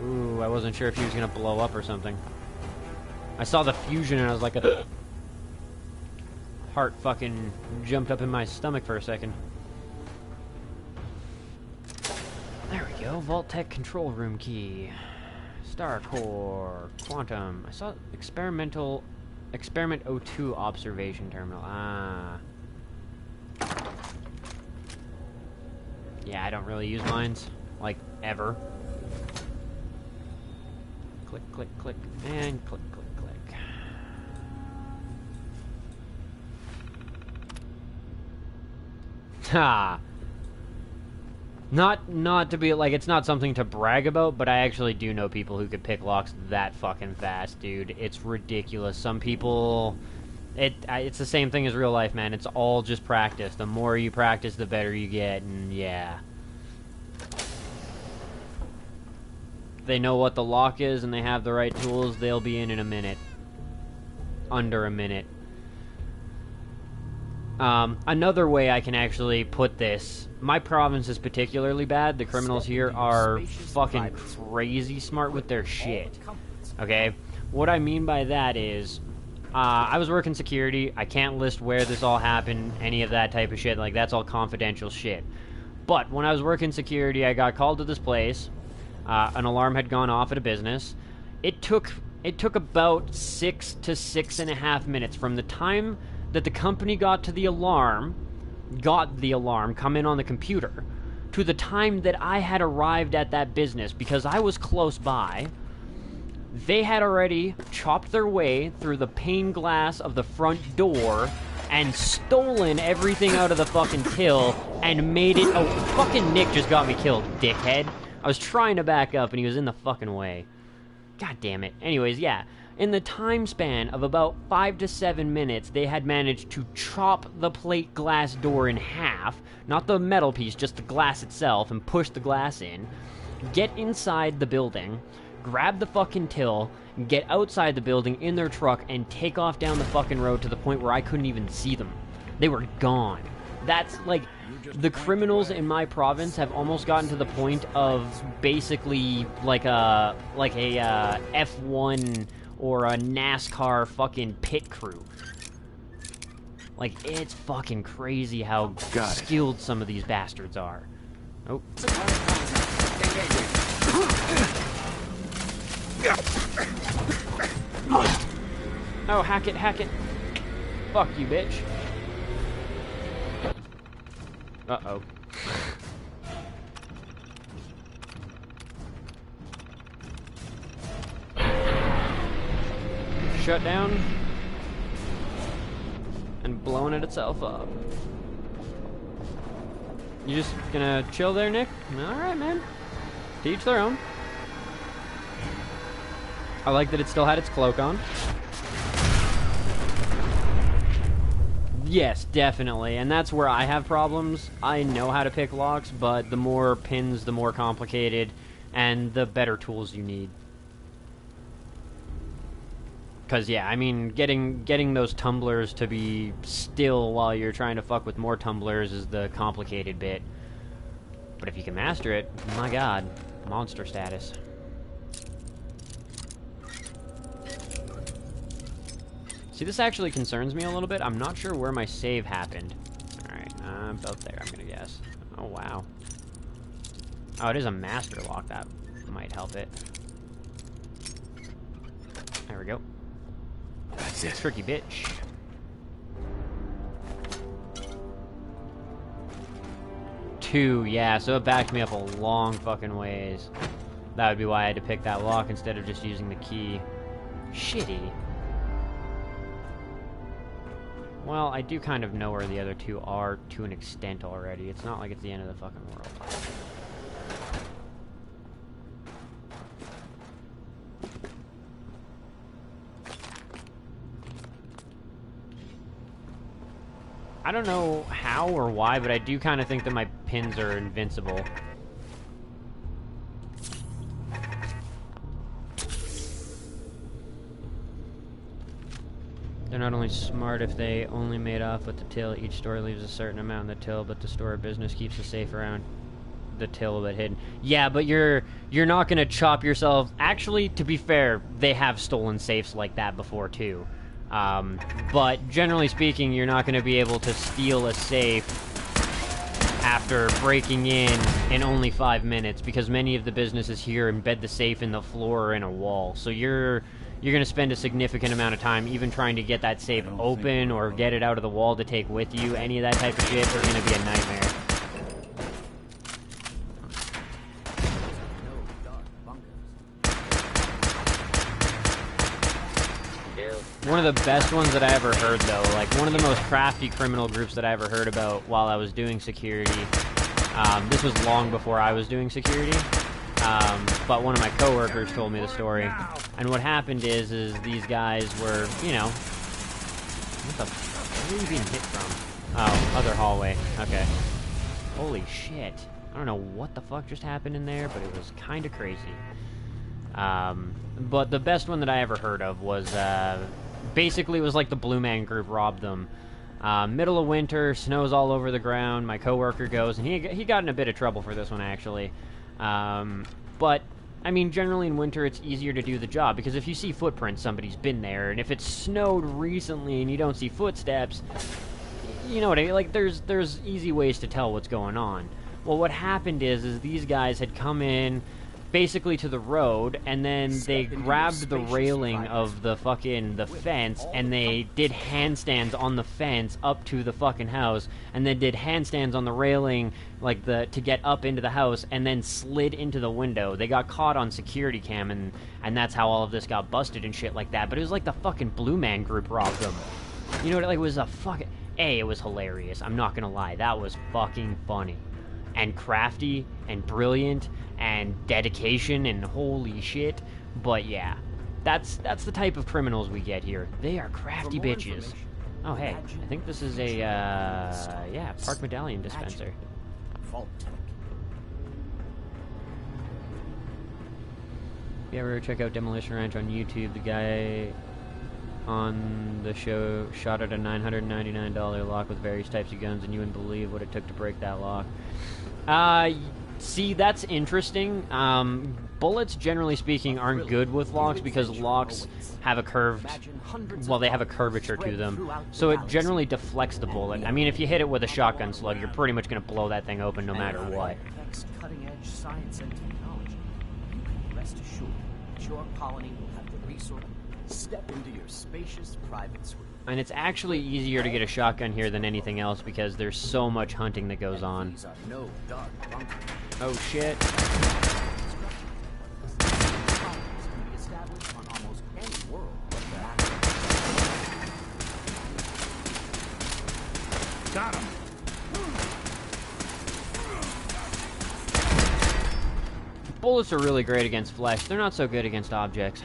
Ooh, I wasn't sure if he was gonna blow up or something. I saw the fusion and I was like, heart fucking jumped up in my stomach for a second. There we go, Vault-Tec control room key. Star core, quantum. I saw experiment 02 observation terminal. Ah. Yeah, I don't really use mines, like, ever. Click, click, click, and click, click, click. Ha! Not to be, like, it's not something to brag about, but I actually do know people who could pick locks that fucking fast, dude. It's ridiculous. Some people... It's the same thing as real life, man. It's all just practice. The more you practice, the better you get, and yeah. They know what the lock is, and they have the right tools, they'll be in a minute. Under a minute. Another way I can actually put this... My province is particularly bad. The criminals here are fucking crazy smart with their shit. Okay? What I mean by that is... I was working security. I can't list where this all happened, any of that type of shit. Like, that's all confidential shit. But when I was working security, I got called to this place. An alarm had gone off at a business. It took about 6 to 6.5 minutes from the time that the company got the alarm, come in on the computer, to the time that I had arrived at that business, because I was close by. They had already chopped their way through the pane glass of the front door and stolen everything out of the fucking till and made it... Oh, fucking Nick just got me killed, dickhead. I was trying to back up and he was in the fucking way. God damn it. Anyways, yeah. In the time span of about 5 to 7 minutes, they had managed to chop the plate glass door in half, not the metal piece, just the glass itself, and push the glass in, get inside the building, grab the fucking till, get outside the building in their truck, and take off down the fucking road to the point where I couldn't even see them. They were gone. That's, like, the criminals in my province have almost gotten to the point of basically like a F1 or a NASCAR fucking pit crew. Like, it's fucking crazy how skilled some of these bastards are. Oh. Oh, hack it, hack it. Fuck you, bitch. Uh-oh. Shut down. And blowing it itself up. You just gonna chill there, Nick? Alright, man. To each their own. I like that it still had its cloak on. Yes, definitely, and that's where I have problems. I know how to pick locks, but the more pins, the more complicated, and the better tools you need. Because, yeah, I mean, getting those tumblers to be still while you're trying to fuck with more tumblers is the complicated bit. But if you can master it, my god, monster status. See, this actually concerns me a little bit. I'm not sure where my save happened. Alright, about there, I'm gonna guess. Oh, wow. Oh, it is a master lock. That might help it. There we go. That's it. Tricky bitch. Two, yeah, so it backed me up a long fucking ways. That would be why I had to pick that lock instead of just using the key. Shitty. Well, I do kind of know where the other two are to an extent already. It's not like it's the end of the fucking world. I don't know how or why, but I do kind of think that my pins are invincible. They're not only smart if they only made off with the till. Each store leaves a certain amount in the till, but the store of business keeps the safe around the till but hidden. Yeah, but you're not gonna chop yourself. Actually, to be fair, they have stolen safes like that before too. But generally speaking, you're not gonna be able to steal a safe after breaking in only 5 minutes, because many of the businesses here embed the safe in the floor or in a wall. So you're going to spend a significant amount of time even trying to get that safe open or get it out of the wall to take with you. Any of that type of shit are going to be a nightmare. One of the best ones that I ever heard, though, like one of the most crafty criminal groups that I ever heard about while I was doing security. This was long before I was doing security. But one of my coworkers told me the story. And what happened is these guys were, you know, where are you being hit from? Oh, other hallway. Okay. Holy shit. I don't know what the fuck just happened in there, but it was kind of crazy. But the best one that I ever heard of was, basically it was like the Blue Man Group robbed them. Middle of winter, snow's all over the ground, my coworker goes, and he got in a bit of trouble for this one, actually. But, I mean, generally in winter it's easier to do the job, because if you see footprints, somebody's been there, and if it's snowed recently and you don't see footsteps, you know what I mean? Like, there's easy ways to tell what's going on. Well, what happened is these guys had come in basically to the road, and then they grabbed the railing of the fence, and they did handstands on the fence up to the fucking house, and then did handstands on the railing, like to get up into the house, and then slid into the window. They got caught on security cam, and that's how all of this got busted and shit like that. But it was like the fucking Blue Man Group robbed them. You know what? Like, it was a fucking... it was hilarious. I'm not gonna lie. That was fucking funny. And crafty, and brilliant, and dedication, and holy shit. But yeah, that's the type of criminals we get here. They are crafty bitches. Oh hey, I think this is a yeah, Park Medallion dispenser. If you ever check out Demolition Ranch on YouTube, the guy on the show shot at a $999 lock with various types of guns, and you wouldn't believe what it took to break that lock. See, that's interesting. Bullets, generally speaking, aren't good with locks because locks have a curved... well, they have a curvature to them, so it generally deflects the bullet. I mean, if you hit it with a shotgun slug, you're pretty much going to blow that thing open no matter what. Cutting-edge science and technology. You can rest assured that your colony will have the resource. Step into your spacious private suite. And it's actually easier to get a shotgun here than anything else because there's so much hunting that goes on. Oh shit. Got him. Bullets are really great against flesh. They're not so good against objects.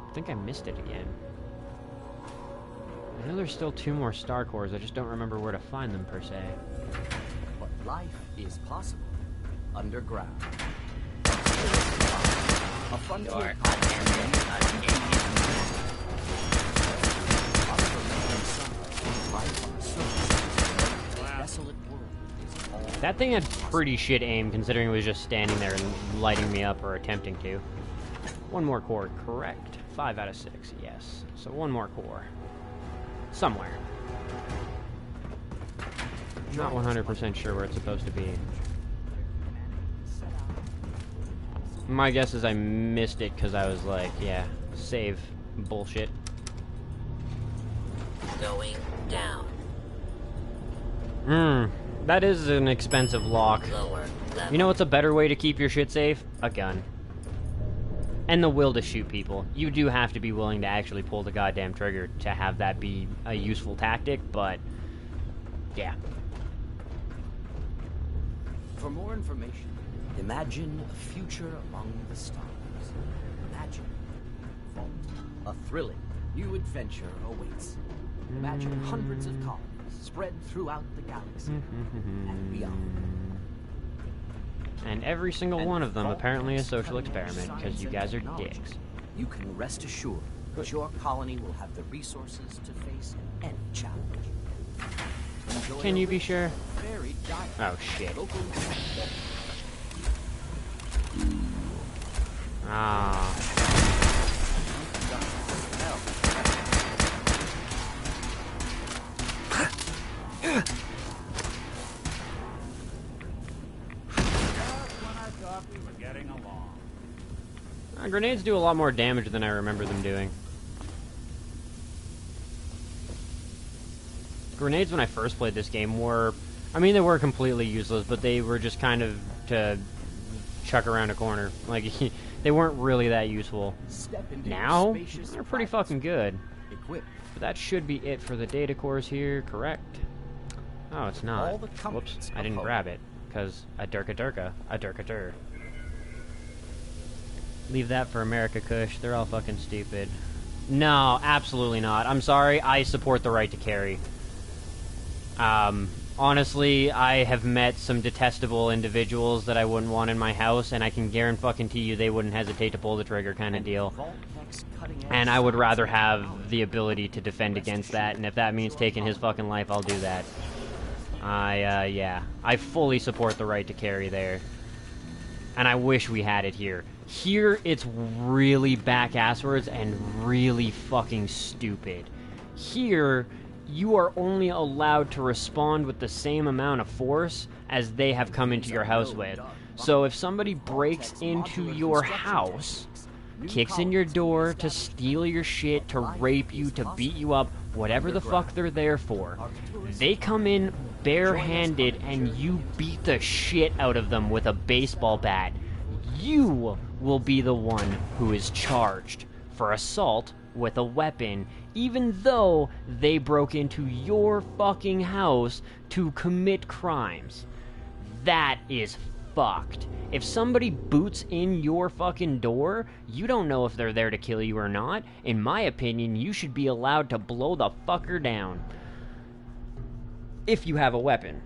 I think I missed it again. I know there's still 2 more star cores, I just don't remember where to find them per se. But life is possible underground. A frontier. That thing had pretty shit aim considering it was just standing there and lighting me up or attempting to. 1 more core, correct. 5 out of 6, yes. So 1 more core. Somewhere. Not 100% sure where it's supposed to be. My guess is I missed it because I was like, yeah, save bullshit. Going down. That is an expensive lock. Lower. You know what's a better way to keep your shit safe? A gun. And the will to shoot people. You do have to be willing to actually pull the goddamn trigger to have that be a useful tactic, but... yeah. For more information, imagine a future among the stars. Imagine Vault. A thrilling new adventure awaits. Imagine hundreds of colonies spread throughout the galaxy and beyond. And every single one of them apparently a social experiment, because you guys are dicks. You can rest assured that your colony will have the resources to face any challenge. Enjoy Can you be sure? Very dire. Oh shit. Ah. We were getting along. Grenades do a lot more damage than I remember them doing. Grenades, when I first played this game, were... I mean, they were completely useless, but they were just kind of to chuck around a corner. Like, they weren't really that useful. Now, they're pretty fucking good. But that should be it for the data cores here, correct? Oh, it's not. Whoops, I didn't grab it. Because a durka. Leave that for America Kush. They're all fucking stupid. No, absolutely not. I'm sorry. I support the right to carry. Honestly, I have met some detestable individuals that I wouldn't want in my house, and I can guarantee you they wouldn't hesitate to pull the trigger kind of deal. And I would rather have the ability to defend against that, and if that means taking his fucking life, I'll do that. Yeah. I fully support the right to carry there. And I wish we had it here. Here, it's really back-asswards and really fucking stupid. Here, you are only allowed to respond with the same amount of force as they have come into your house with. So if somebody breaks into your house, kicks in your door to steal your shit, to rape you, to beat you up, whatever the fuck they're there for, they come in barehanded and you beat the shit out of them with a baseball bat, you will be the one who is charged for assault with a weapon, even though they broke into your fucking house to commit crimes. That is fucked. If somebody boots in your fucking door, you don't know if they're there to kill you or not. In my opinion, you should be allowed to blow the fucker down. If you have a weapon.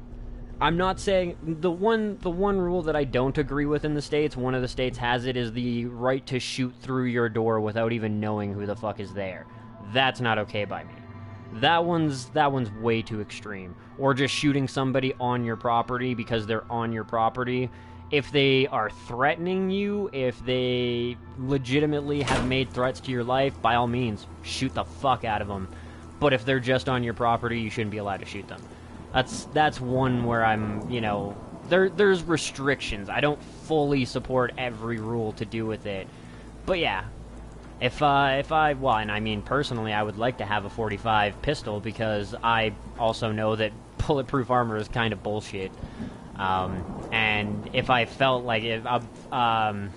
I'm not saying... The one rule that I don't agree with in the States, one of the states has it, is the right to shoot through your door without even knowing who the fuck is there. That's not okay by me. That one's way too extreme. Or just shooting somebody on your property because they're on your property. If they are threatening you, if they legitimately have made threats to your life, by all means, shoot the fuck out of them. But if they're just on your property, you shouldn't be allowed to shoot them. That's one where I'm, you know, there's restrictions. I don't fully support every rule to do with it. But yeah, if I, well, and I mean personally, I would like to have a 45 pistol because I also know that bulletproof armor is kind of bullshit. And if I felt like a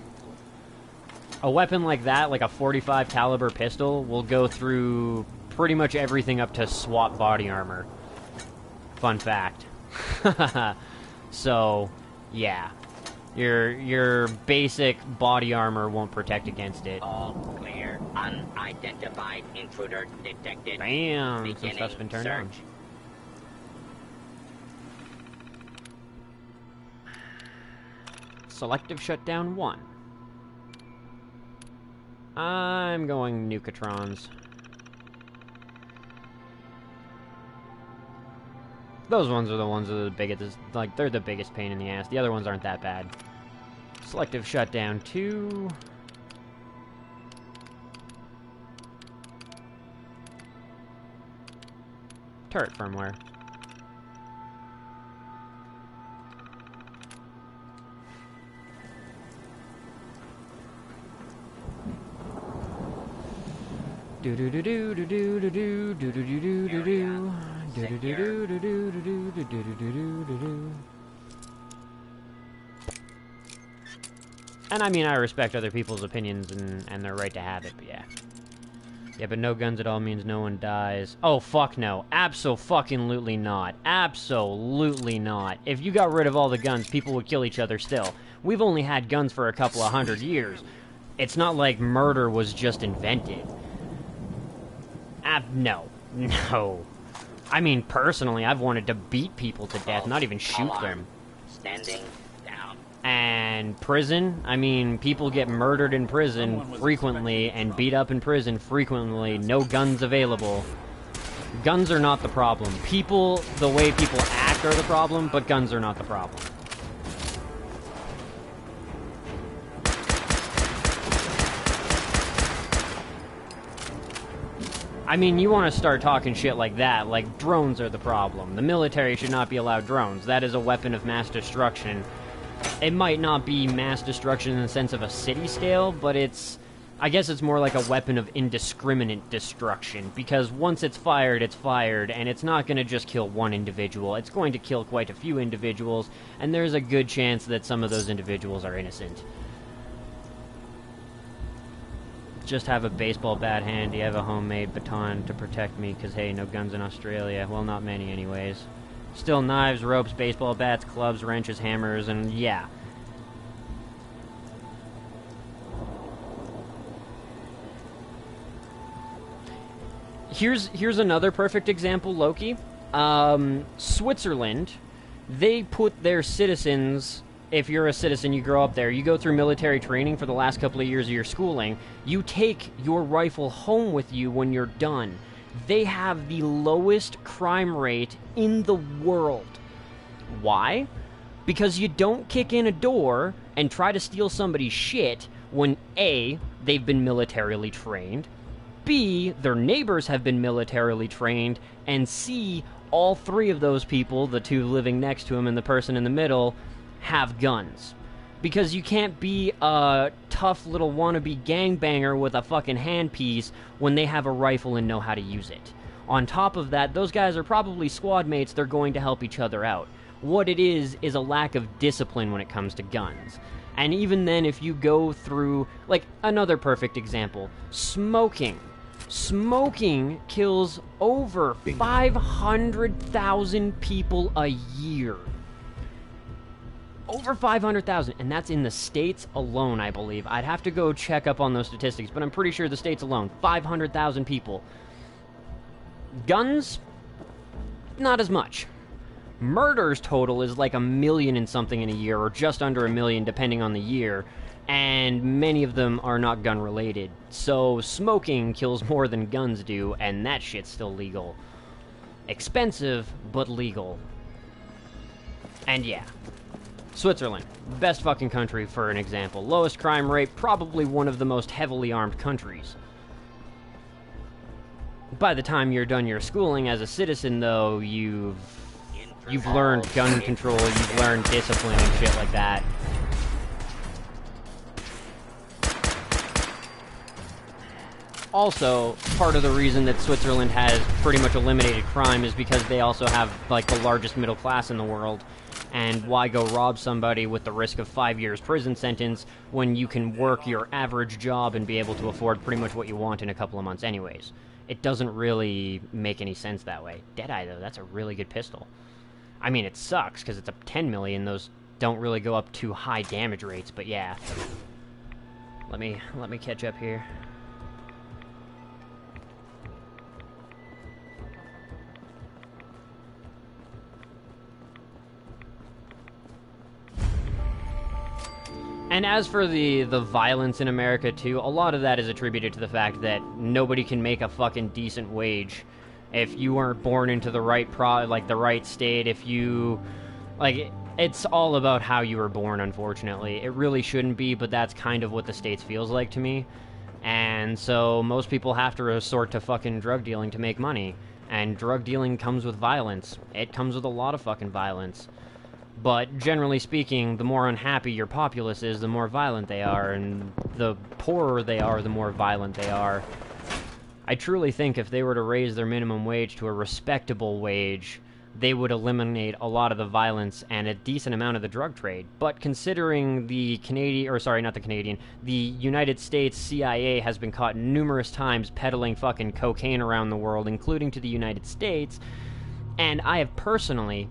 weapon like that, like a 45 caliber pistol, will go through pretty much everything up to SWAT body armor. Fun fact. So, yeah. Your basic body armor won't protect against it. All clear. Unidentified intruder detected. Bam! Some stuff's been turned on. Selective shutdown 1. I'm going Nucatrons. Those ones are the ones that are the biggest, like, they're the biggest pain in the ass. The other ones aren't that bad. Selective shutdown 2. Turret firmware. Do do do do do do do do do do do do do. And I mean, I respect other people's opinions and their right to have it, but yeah. Yeah, but no guns at all means no one dies. Oh, fuck no. Abso-fucking-lutely not. Absolutely not. If you got rid of all the guns, people would kill each other still. We've only had guns for a couple of 100 years. It's not like murder was just invented. No. No. I mean, personally, I've wanted to beat people to death, not even shoot them. Standing down. And prison, I mean, people get murdered in prison frequently and beat up in prison frequently. No guns available. Guns are not the problem. People, the way people act are the problem, but guns are not the problem. I mean, you want to start talking shit like that, like drones are the problem. The military should not be allowed drones. That is a weapon of mass destruction. It might not be mass destruction in the sense of a city scale, but I guess it's more like a weapon of indiscriminate destruction, because once it's fired, and it's not going to just kill one individual. It's going to kill quite a few individuals, and there's a good chance that some of those individuals are innocent. Just have a baseball bat handy, have a homemade baton to protect me, because hey, no guns in Australia. Well, not many anyways. Still knives, ropes, baseball bats, clubs, wrenches, hammers, and yeah. Here's another perfect example, Loki. Switzerland, they put their citizens... If you're a citizen, you grow up there, you go through military training for the last couple of years of your schooling, you take your rifle home with you when you're done. They have the lowest crime rate in the world. Why? Because you don't kick in a door and try to steal somebody's shit when A, they've been militarily trained, B, their neighbors have been militarily trained, and C, all three of those people, the two living next to him and the person in the middle, have guns. Because you can't be a tough little wannabe gangbanger with a fucking handpiece when they have a rifle and know how to use it. On top of that, those guys are probably squad mates, they're going to help each other out. What it is a lack of discipline when it comes to guns. And even then, if you go through, like, another perfect example, smoking. Smoking kills over 500,000 people a year. Over 500,000, and that's in the States alone, I believe. I'd have to go check up on those statistics, but I'm pretty sure the States alone, 500,000 people. Guns? Not as much. Murders total is like 1 million and something in a year, or just under 1 million, depending on the year, and many of them are not gun-related. So smoking kills more than guns do, and that shit's still legal. Expensive, but legal. And yeah. Switzerland, best fucking country for an example. Lowest crime rate, probably one of the most heavily armed countries. By the time you're done your schooling as a citizen, though, you've learned gun control, you've learned discipline and shit like that. Also, part of the reason that Switzerland has pretty much eliminated crime is because they also have, like, the largest middle class in the world. And why go rob somebody with the risk of 5 years prison sentence when you can work your average job and be able to afford pretty much what you want in a couple of months anyways? It doesn't really make any sense that way. Deadeye, though, that's a really good pistol. I mean, it sucks, because it's a 10 million. Those don't really go up to high damage rates, but yeah. Let me catch up here. And as for the violence in America, too, a lot of that is attributed to the fact that nobody can make a fucking decent wage. If you weren't born into the right the right state, if you... Like, it's all about how you were born, unfortunately. It really shouldn't be, but that's kind of what the States feels like to me. And so most people have to resort to fucking drug dealing to make money. And drug dealing comes with violence. It comes with a lot of fucking violence. But generally speaking, the more unhappy your populace is, the more violent they are, and the poorer they are, the more violent they are. I truly think if they were to raise their minimum wage to a respectable wage, they would eliminate a lot of the violence and a decent amount of the drug trade. But considering the the United States CIA has been caught numerous times peddling fucking cocaine around the world, including to the United States, and I have personally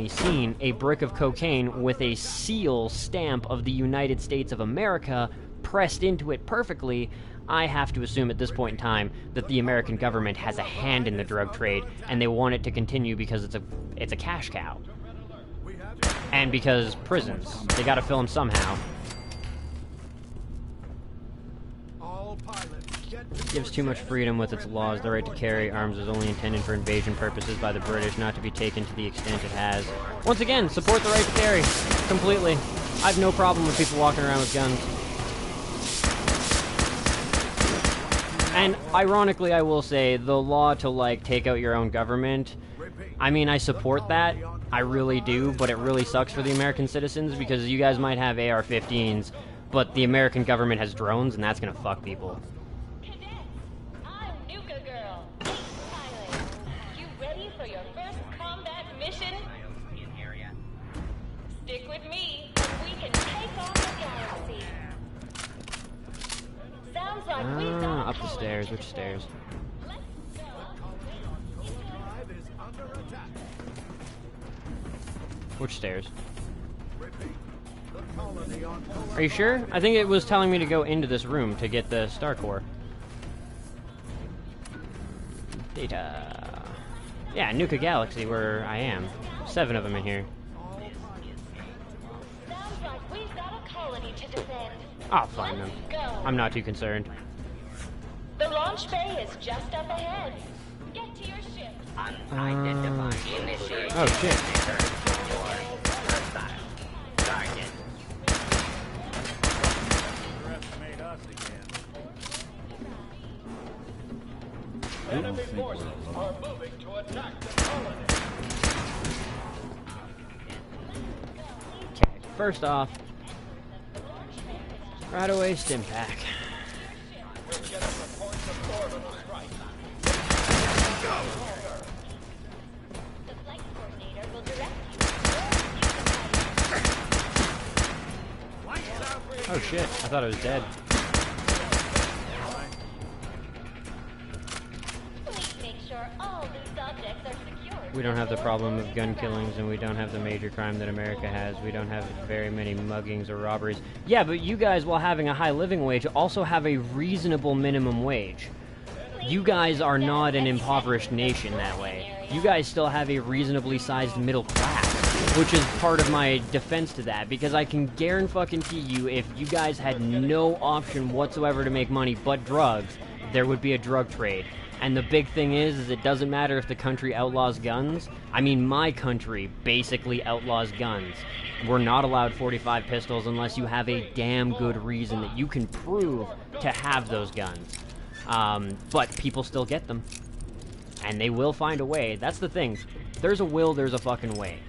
seen a brick of cocaine with a seal stamp of the United States of America pressed into it perfectly, I have to assume at this point in time that the American government has a hand in the drug trade, and they want it to continue because it's a cash cow. And because prisons, they gotta fill them somehow. Gives too much freedom with its laws. The right to carry arms is only intended for invasion purposes by the British, not to be taken to the extent it has. Once again, support the right to carry. Completely. I have no problem with people walking around with guns. And ironically, I will say, the law to, like, take out your own government, I mean, I support that. I really do, but it really sucks for the American citizens because you guys might have AR-15s, but the American government has drones, and that's gonna fuck people. Stick with me, and we can take on the galaxy. Sounds like we've got Up the stairs. Which stairs? Which stairs? Are you sure? I think it was telling me to go into this room to get the star core. Data. Yeah, Nuka Galaxy, where I am. 7 of them in here. I'll find them. I'm not too concerned. The launch bay is just up ahead. Get to your ship. Oh shit. Enemy forces are moving to attack the colony. Okay, first off, right away, stim pack. Oh shit, I thought I was dead. We don't have the problem of gun killings, and we don't have the major crime that America has. We don't have very many muggings or robberies. Yeah, but you guys, while having a high living wage, also have a reasonable minimum wage. You guys are not an impoverished nation that way. You guys still have a reasonably sized middle class, which is part of my defense to that, because I can guarantee you if you guys had no option whatsoever to make money but drugs, there would be a drug trade. And the big thing is it doesn't matter if the country outlaws guns. I mean, my country basically outlaws guns. We're not allowed 45 pistols unless you have a damn good reason that you can prove to have those guns. But people still get them. And they will find a way. That's the thing. There's a will, there's a fucking way.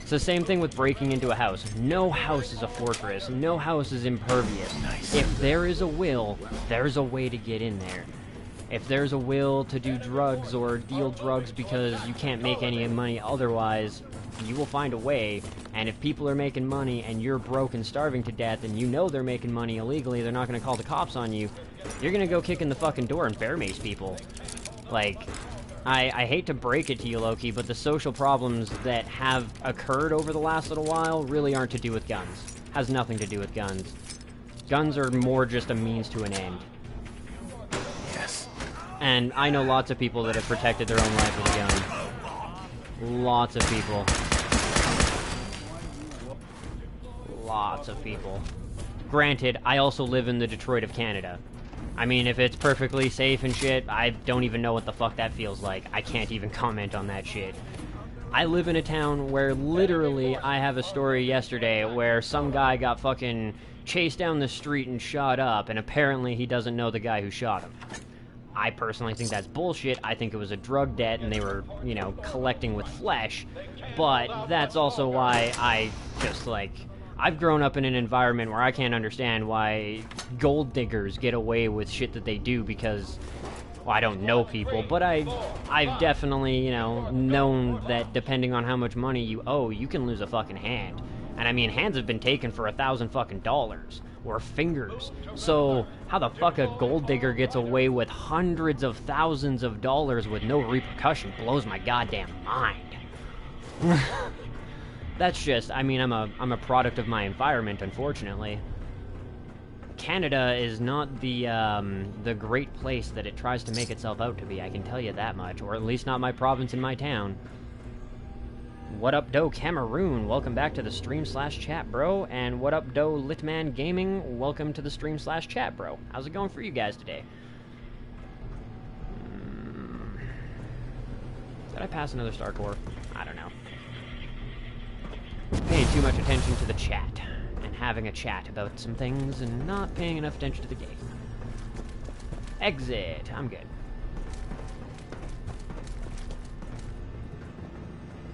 It's the same thing with breaking into a house. No house is a fortress. No house is impervious. Nice. If there is a will, there's a way to get in there. If there's a will to do drugs or deal drugs because you can't make any money otherwise, you will find a way. And if people are making money and you're broke and starving to death and you know they're making money illegally, they're not going to call the cops on you, you're going to go kick in the fucking door and bear mace people. Like, I hate to break it to you, Loki, but the social problems that have occurred over the last little while really aren't to do with guns. Has nothing to do with guns. Guns are more just a means to an end. And I know lots of people that have protected their own life with a gun. Lots of people. Lots of people. Granted, I also live in the Detroit of Canada. I mean, if it's perfectly safe and shit, I don't even know what the fuck that feels like. I can't even comment on that shit. I live in a town where literally I have a story yesterday where some guy got fucking chased down the street and shot up, and apparently he doesn't know the guy who shot him. I personally think that's bullshit. I think it was a drug debt and they were, you know, collecting with flesh. But that's also why I just, like, I've grown up in an environment where I can't understand why gold diggers get away with shit that they do because Well, I don't know people, but I've definitely, you know, known that depending on how much money you owe, you can lose a fucking hand. And I mean, hands have been taken for $1,000 fucking dollars. Or fingers. So, how the fuck a gold digger gets away with hundreds of thousands of dollars with no repercussion blows my goddamn mind. That's just, I mean, I'm a product of my environment, unfortunately. Canada is not the great place that it tries to make itself out to be, I can tell you that much. Or at least not my province and my town. What up, Do Cameroon? Welcome back to the stream/chat, bro. And what up, Do Litman Gaming? Welcome to the stream/chat, bro. How's it going for you guys today? Did I pass another Star Core? I don't know. Paying too much attention to the chat. And having a chat about some things and not paying enough attention to the game. Exit. I'm good.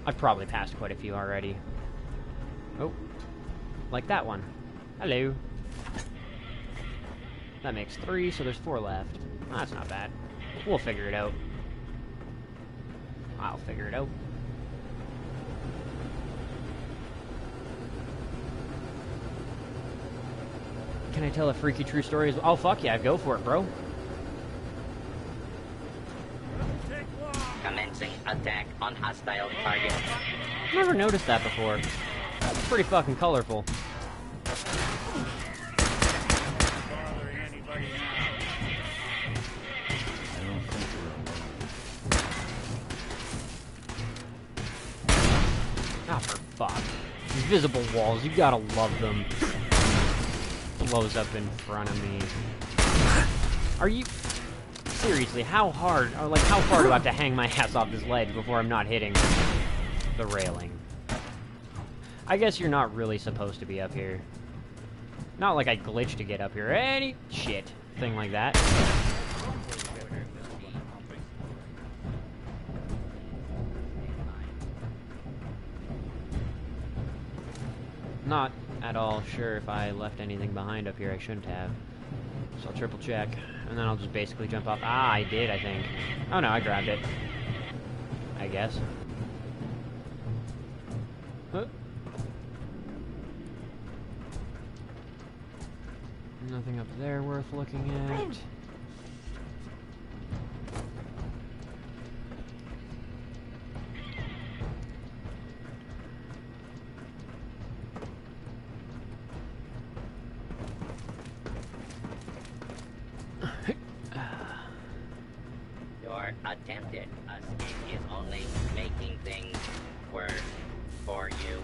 I've probably passed quite a few already. Oh. Like that one. Hello. That makes 3, so there's 4 left. That's not bad. We'll figure it out. I'll figure it out. Can I tell a freaky true story? Oh, fuck yeah, go for it, bro. Commencing attack on hostile target. I've never noticed that before. It's pretty fucking colorful. Oh, for fuck. Invisible walls, you gotta love them. Blows up in front of me. Are you... Seriously, how hard, or like how far do I have to hang my ass off this ledge before I'm not hitting the railing? I guess you're not really supposed to be up here. Not like I glitched to get up here. Any shit thing like that. Not at all sure if I left anything behind up here I shouldn't have. So I'll triple check, and then I'll just basically jump off. Ah, I did, I think. Oh no, I grabbed it. I guess. Huh. Nothing up there worth looking at. Your attempted escape is only making things worse for you.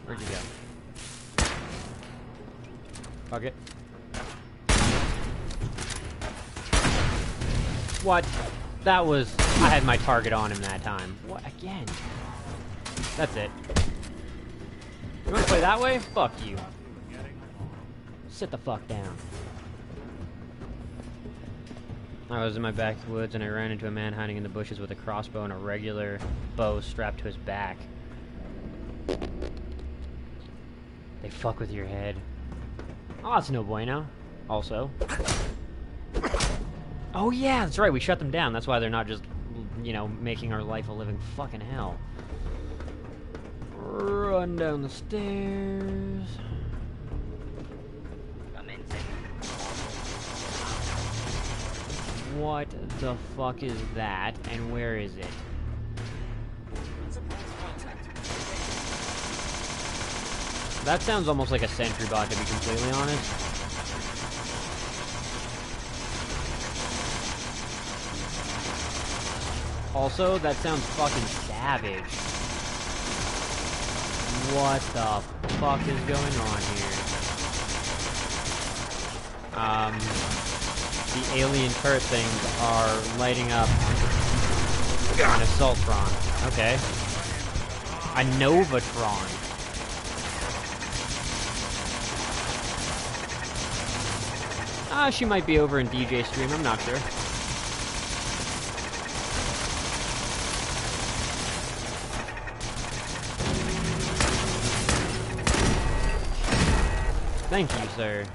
Where'd you go? Fuck it. What? That was... I had my target on him that time. What? Again? That's it. You wanna play that way? Fuck you. Sit the fuck down. I was in my backwoods and I ran into a man hiding in the bushes with a crossbow and a regular bow strapped to his back. They fuck with your head. Oh, that's no bueno. Also. Oh yeah, that's right, we shut them down. That's why they're not just, you know, making our life a living fucking hell. Run down the stairs. What the fuck is that, and where is it? That sounds almost like a sentry bot, to be completely honest. Also, that sounds fucking savage. What the fuck is going on here? The alien turret things are lighting up an Assaultron. Okay. A Novatron. She might be over in DJ stream, I'm not sure. Thank you, sir.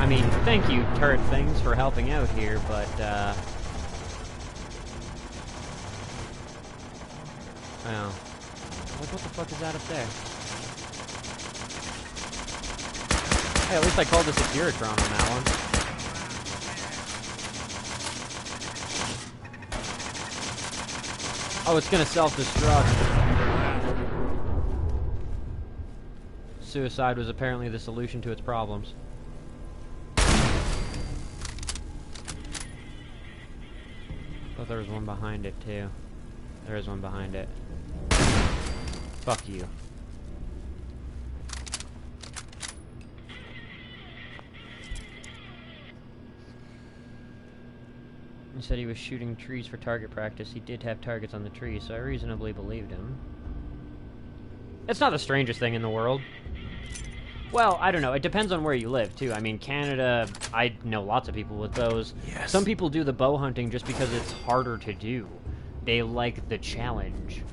I mean, thank you, turret things, for helping out here, but, well, what the fuck is that up there? Hey, at least I called the Securitron on that one. Oh, it's gonna self-destruct. Suicide was apparently the solution to its problems. Thought there was one behind it, too. There is one behind it. Fuck you. He said he was shooting trees for target practice. He did have targets on the tree, so I reasonably believed him. It's not the strangest thing in the world. Well, I don't know. It depends on where you live, too. I mean, Canada, I know lots of people with those. Yes. Some people do the bow hunting just because it's harder to do. They like the challenge.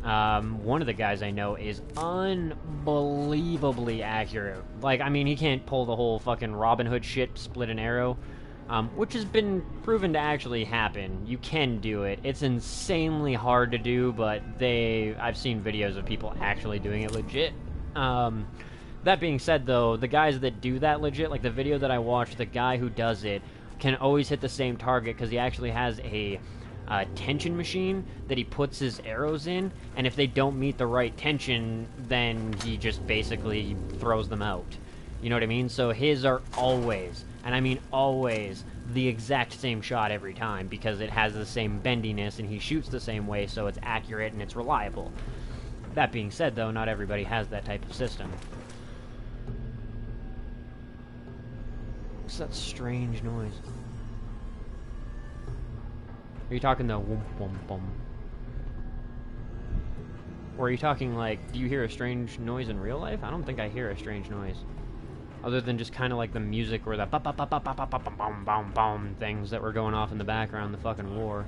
One of the guys I know is unbelievably accurate. Like, I mean, he can't pull the whole fucking Robin Hood shit, split an arrow. Which has been proven to actually happen. You can do it. It's insanely hard to do, but I've seen videos of people actually doing it legit. That being said, though, the guys that do that legit, like the video that I watched, the guy who does it can always hit the same target because he actually has a tension machine that he puts his arrows in, and if they don't meet the right tension, then he just basically throws them out. You know what I mean? So his are always, and I mean always, the exact same shot every time because it has the same bendiness and he shoots the same way, so it's accurate and it's reliable. That being said, though, not everybody has that type of system. What's that strange noise? Are you talking the whoom whoom boom? Or are you talking like, do you hear a strange noise in real life? I don't think I hear a strange noise. Other than just kind of like the music or the ba ba ba ba ba ba ba bum bum bum things that were going off in the background, the fucking war.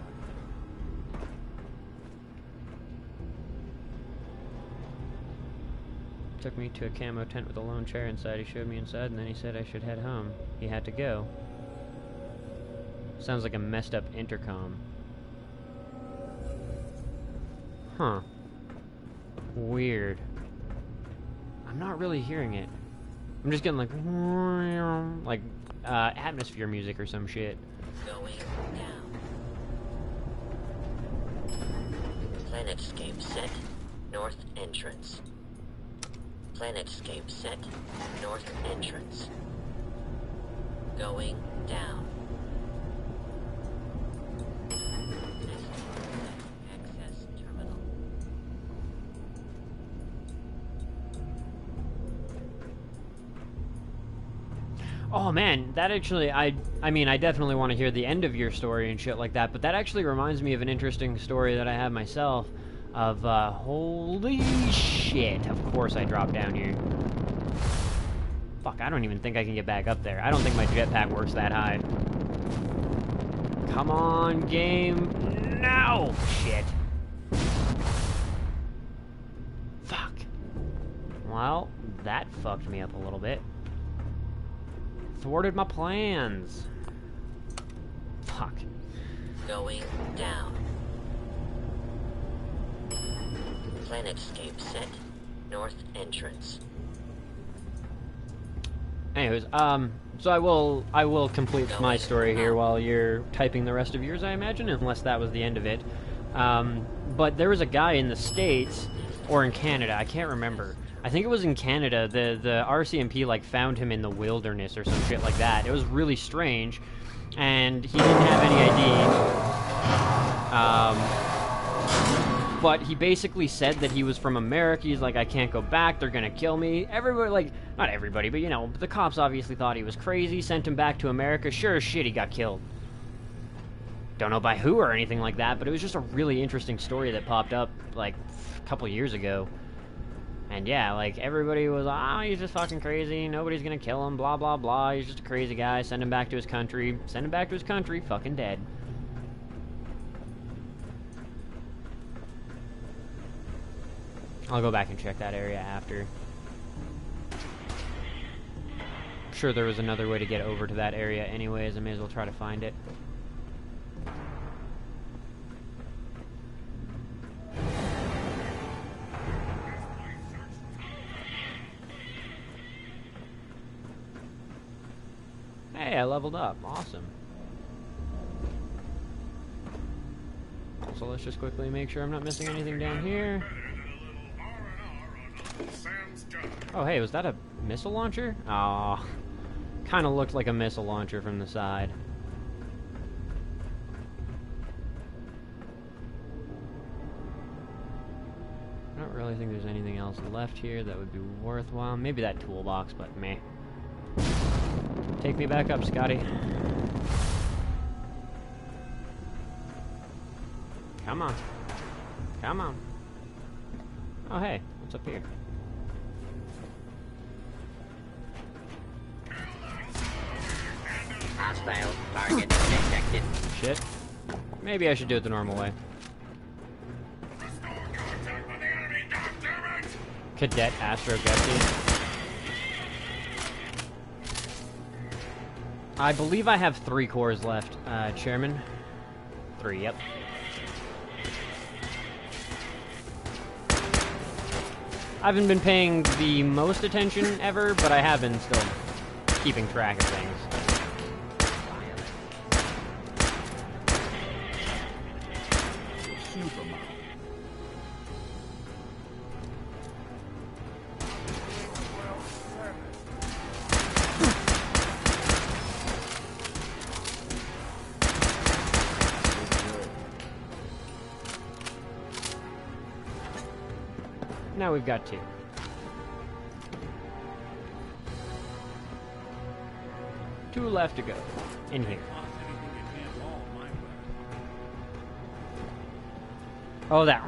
Took me to a camo tent with a lone chair inside. He showed me inside, and then he said I should head home. He had to go. Sounds like a messed up intercom. Huh. Weird. I'm not really hearing it. I'm just getting like atmosphere music or some shit. Going down. Planetscape set. North entrance. Planetscape set. North entrance. Going down. Access terminal. Oh man, that actually, I mean, I definitely want to hear the end of your story and shit like that, but that actually reminds me of an interesting story that I have myself of, holy shit, of course I dropped down here. Fuck, I don't even think I can get back up there. I don't think my jetpack works that high. Come on, game. No! Shit. Fuck. Well, that fucked me up a little bit. Thwarted my plans. Fuck. Going down. Planetscape set. North entrance. Anyways, so I will complete my story here while you're typing the rest of yours, I imagine, unless that was the end of it. But there was a guy in the States, or in Canada, I can't remember. I think it was in Canada, the RCMP, like, found him in the wilderness or some shit like that. It was really strange, and he didn't have any ID. But he basically said that he was from America. He's like, I can't go back, they're gonna kill me. Everybody, like, not everybody, but, you know, the cops obviously thought he was crazy, sent him back to America. Sure as shit, he got killed. Don't know by who or anything like that, but it was just a really interesting story that popped up, like, a couple years ago. And yeah, like, everybody was, oh, he's just fucking crazy, nobody's gonna kill him, blah, blah, blah, he's just a crazy guy, send him back to his country. Send him back to his country, fucking dead. I'll go back and check that area after. sure there was another way to get over to that area anyways. I may as well try to find it. Hey, I leveled up. Awesome. So let's just quickly make sure I'm not missing anything down here. Oh, hey, was that a missile launcher? Aw. Kind of looked like a missile launcher from the side. I don't really think there's anything else left here that would be worthwhile. Maybe that toolbox, but meh. Take me back up, Scotty. Come on. Come on. Oh, hey. What's up here? Hostile target detected. Shit. Maybe I should do it the normal way. Cadet Astro Gusty. I believe I have 3 cores left, Chairman. 3, yep. I haven't been paying the most attention ever, but I have been still keeping track of things. Now we've got 2. Two left to go. In here. Oh, that.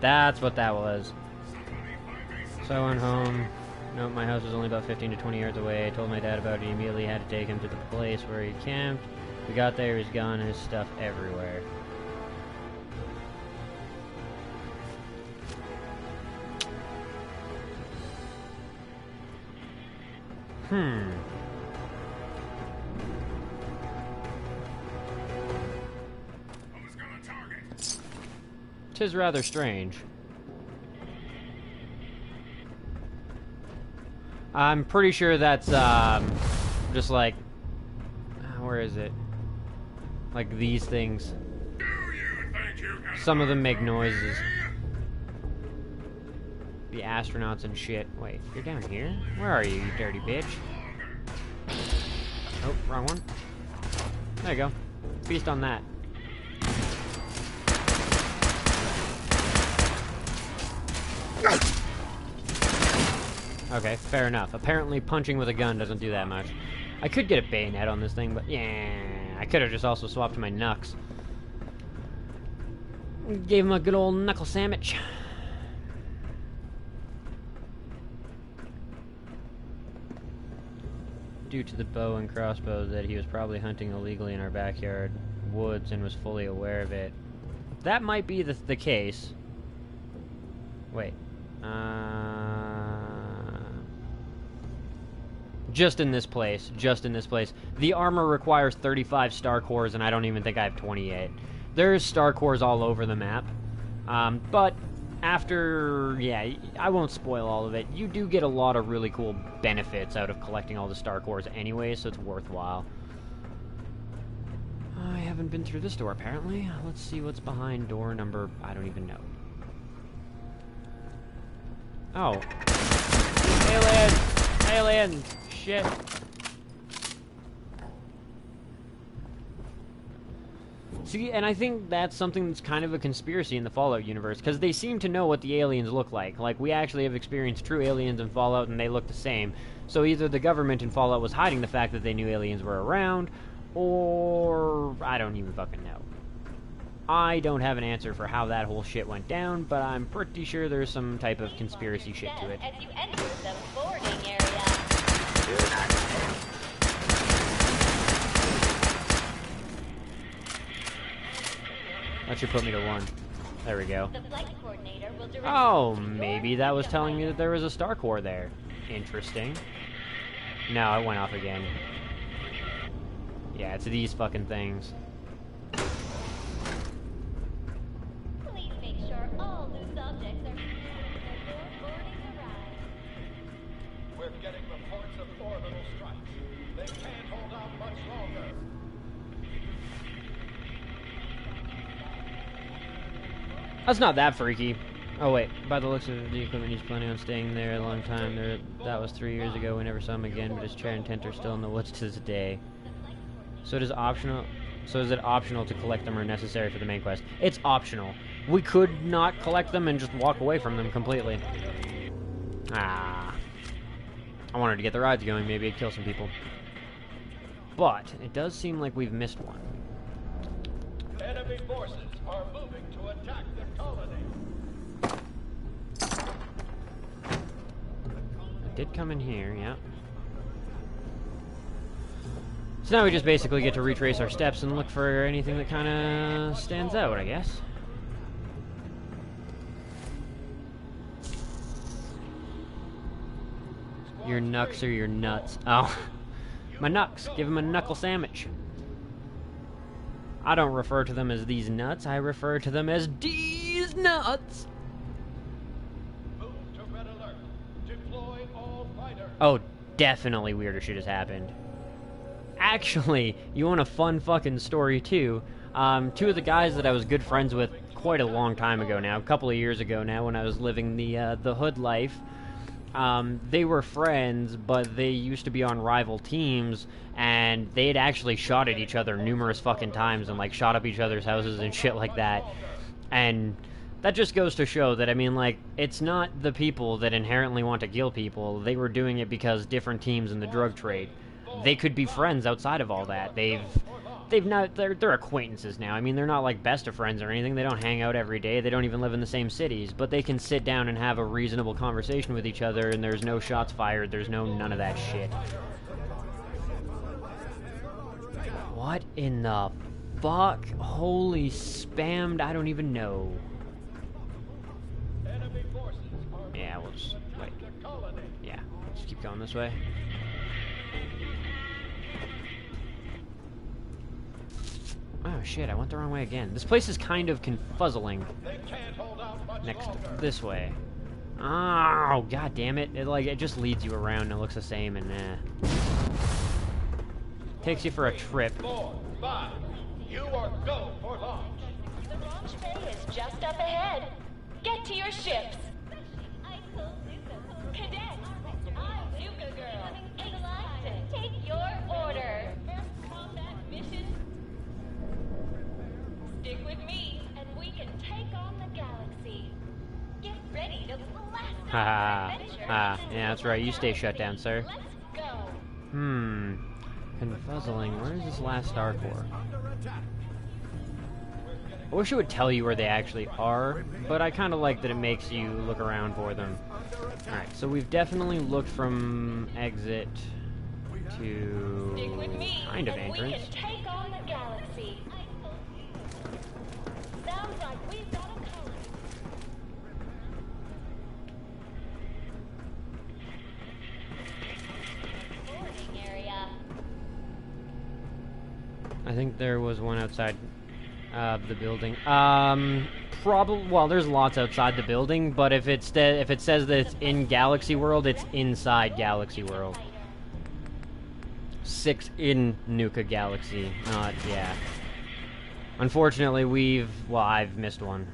That's what that was. So I went home. Nope, my house was only about 15 to 20 yards away. I told my dad about it. He immediately had to take him to the place where he camped. We got there, he was gone, his stuff everywhere. Tis rather strange. I'm pretty sure that's, just like... Where is it? Like these things. Some of them make noises. The astronauts and shit. Wait, you're down here? Where are you, you dirty bitch? Oh, wrong one. There you go. Feast on that. Okay, fair enough. Apparently punching with a gun doesn't do that much. I could get a bayonet on this thing, but yeah, I could have just also swapped my knucks. Gave him a good old knuckle sandwich. Due to the bow and crossbow that he was probably hunting illegally in our backyard woods and was fully aware of it. That might be the case. Wait. Just in this place. Just in this place. The armor requires 35 star cores, and I don't even think I have 28. There's star cores all over the map. But after... yeah, I won't spoil all of it. You do get a lot of really cool benefits out of collecting all the star cores anyway, so it's worthwhile. I haven't been through this door, apparently. Let's see what's behind door number... I don't even know. Oh. Aliens! Aliens! Shit. See, and I think that's something that's kind of a conspiracy in the Fallout universe, because they seem to know what the aliens look like. Like, we actually have experienced true aliens in Fallout, and they look the same. So either the government in Fallout was hiding the fact that they knew aliens were around, or... I don't even fucking know. I don't have an answer for how that whole shit went down, but I'm pretty sure there's some type of conspiracy shit to it. As you enter the boarding area. That should put me to 1. There we go. The flight coordinator will direct Oh, maybe that was telling me that there was a star core there. Interesting. No, I went off again. Yeah, it's these fucking things. Please make sure all loose objects are before boarding the ride. We're getting reports of orbital strikes. They can't hold out much longer. That's not that freaky. Oh wait, by the looks of the equipment, he's planning on staying there a long time. That was 3 years ago. We never saw him again, but his chair and tent are still in the woods to this day. So is it optional to collect them or necessary for the main quest? It's optional. We could not collect them and just walk away from them completely. Ah. I wanted to get the rides going. Maybe it'd kill some people. But it does seem like we've missed one. Enemy forces are moving to attack the colony. It did come in here, yeah. So now we just basically get to retrace our steps and look for anything that kind of stands out, I guess. Your knucks or your nuts? Oh. My knucks. Give him a knuckle sandwich. I don't refer to them as these nuts. I refer to them as these nuts. Move to red alert. Deploy all fighters. Oh, definitely weirder shit has happened. Actually, you want a fun fucking story too? Two of the guys that I was good friends with quite a long time ago now, a couple of years ago now, when I was living the hood life, they were friends, but they used to be on rival teams, and they had actually shot at each other numerous fucking times and like shot up each other's houses and shit like that. And that just goes to show that, I mean, like, it's not the people that inherently want to kill people. They were doing it because different teams in the drug trade. They could be friends outside of all that. They're acquaintances now. I mean, they're not like best of friends or anything. They don't hang out every day. They don't even live in the same cities. But they can sit down and have a reasonable conversation with each other, and there's no shots fired. There's none of that shit. What in the fuck? Holy spammed, I don't even know. Yeah, we'll just wait. Yeah, just keep going this way. Oh shit, I went the wrong way again. This place is kind of confuzzling. Next, this way. Oh, god damn it. It just leads you around and it looks the same and takes you for a trip. 4, 5. You are go for launch. The launch bay is just up ahead. Get to your ships. Cadets, I'm Zuka Girl. Excited to take your order. First combat mission. Stick with me, and we can take on the galaxy. Get ready to blast off your adventure. Yeah, that's right. You stay shut down, sir. Let's go. Confuzzling. Where is this last Star Core? I wish it would tell you where they actually are, but I kind of like that it makes you look around for them. Alright, so we've definitely looked from exit to kind of entrance. We can take on the galaxy. Sounds like we've got a color. Boarding area. I think there was one outside of the building. Probably. Well, there's lots outside the building, but if it says that it's in Galaxy World, it's inside Galaxy World. 6 in Nuka Galaxy. Not yeah. Unfortunately, I've missed one.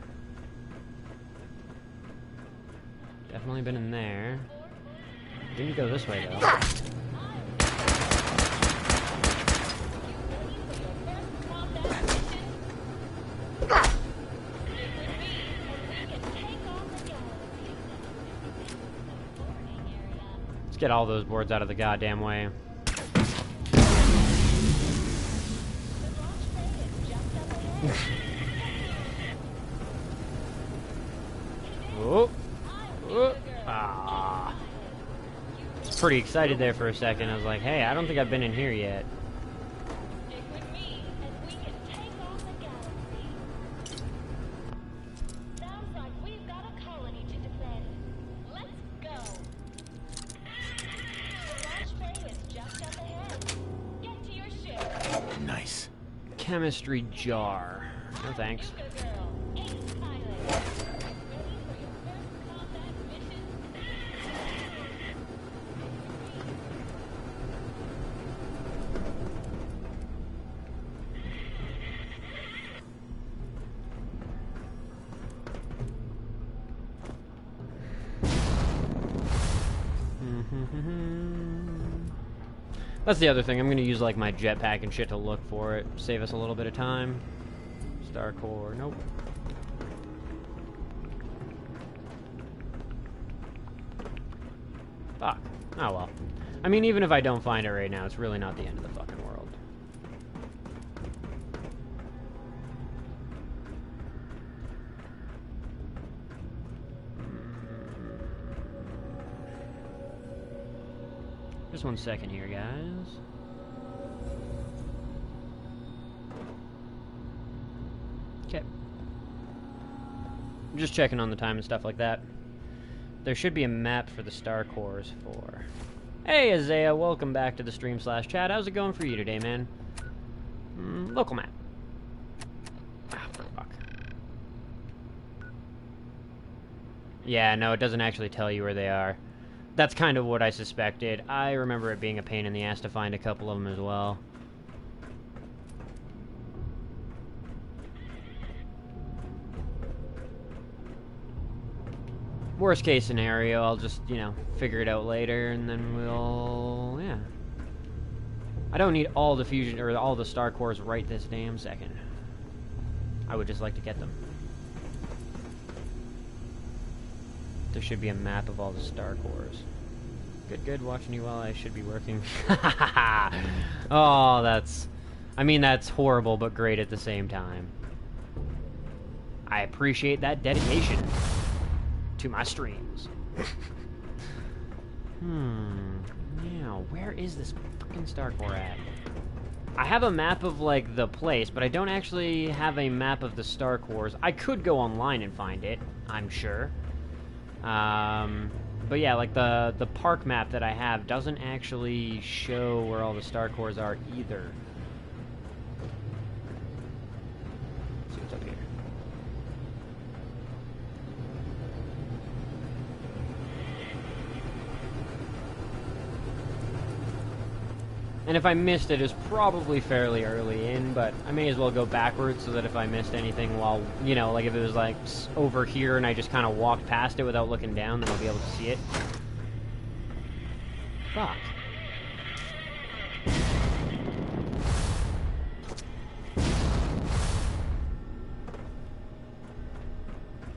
Definitely been in there. Didn't go this way though. Let's get all those boards out of the goddamn way. Oh. Oh. Ah. I was pretty excited there for a second. I was like, hey, I don't think I've been in here yet. chemistry jar. No thanks. That's the other thing. I'm going to use like my jetpack and shit to look for it. Save us a little bit of time. Star core. Nope. Fuck. Oh well. I mean, even if I don't find it right now, it's really not the end of the fucking world. Just 1 second here, guys. Okay. I'm just checking on the time and stuff like that. There should be a map for the star cores for... Hey, Isaiah, welcome back to the stream/chat. How's it going for you today, man? Local map. Ah, for fuck. Yeah, no, it doesn't actually tell you where they are. That's kind of what I suspected. I remember it being a pain in the ass to find a couple of them as well. Worst case scenario, I'll just, you know, figure it out later, and then we'll... yeah. I don't need all the fusion, or all the star cores right this damn second. I would just like to get them. There should be a map of all the star cores. Good, good, watching you while I should be working. Oh, that's... I mean, that's horrible, but great at the same time. I appreciate that dedication to my streams. Now, where is this freaking star core at? I have a map of, like, the place, but I don't actually have a map of the star cores. I could go online and find it, I'm sure. But yeah, like, the park map that I have doesn't actually show where all the star cores are either. Let's see what's up here. And if I missed it, it's probably fairly early in, but I may as well go backwards so that if I missed anything while, you know, like if it was like over here and I just kind of walked past it without looking down, then I'll be able to see it. Fuck.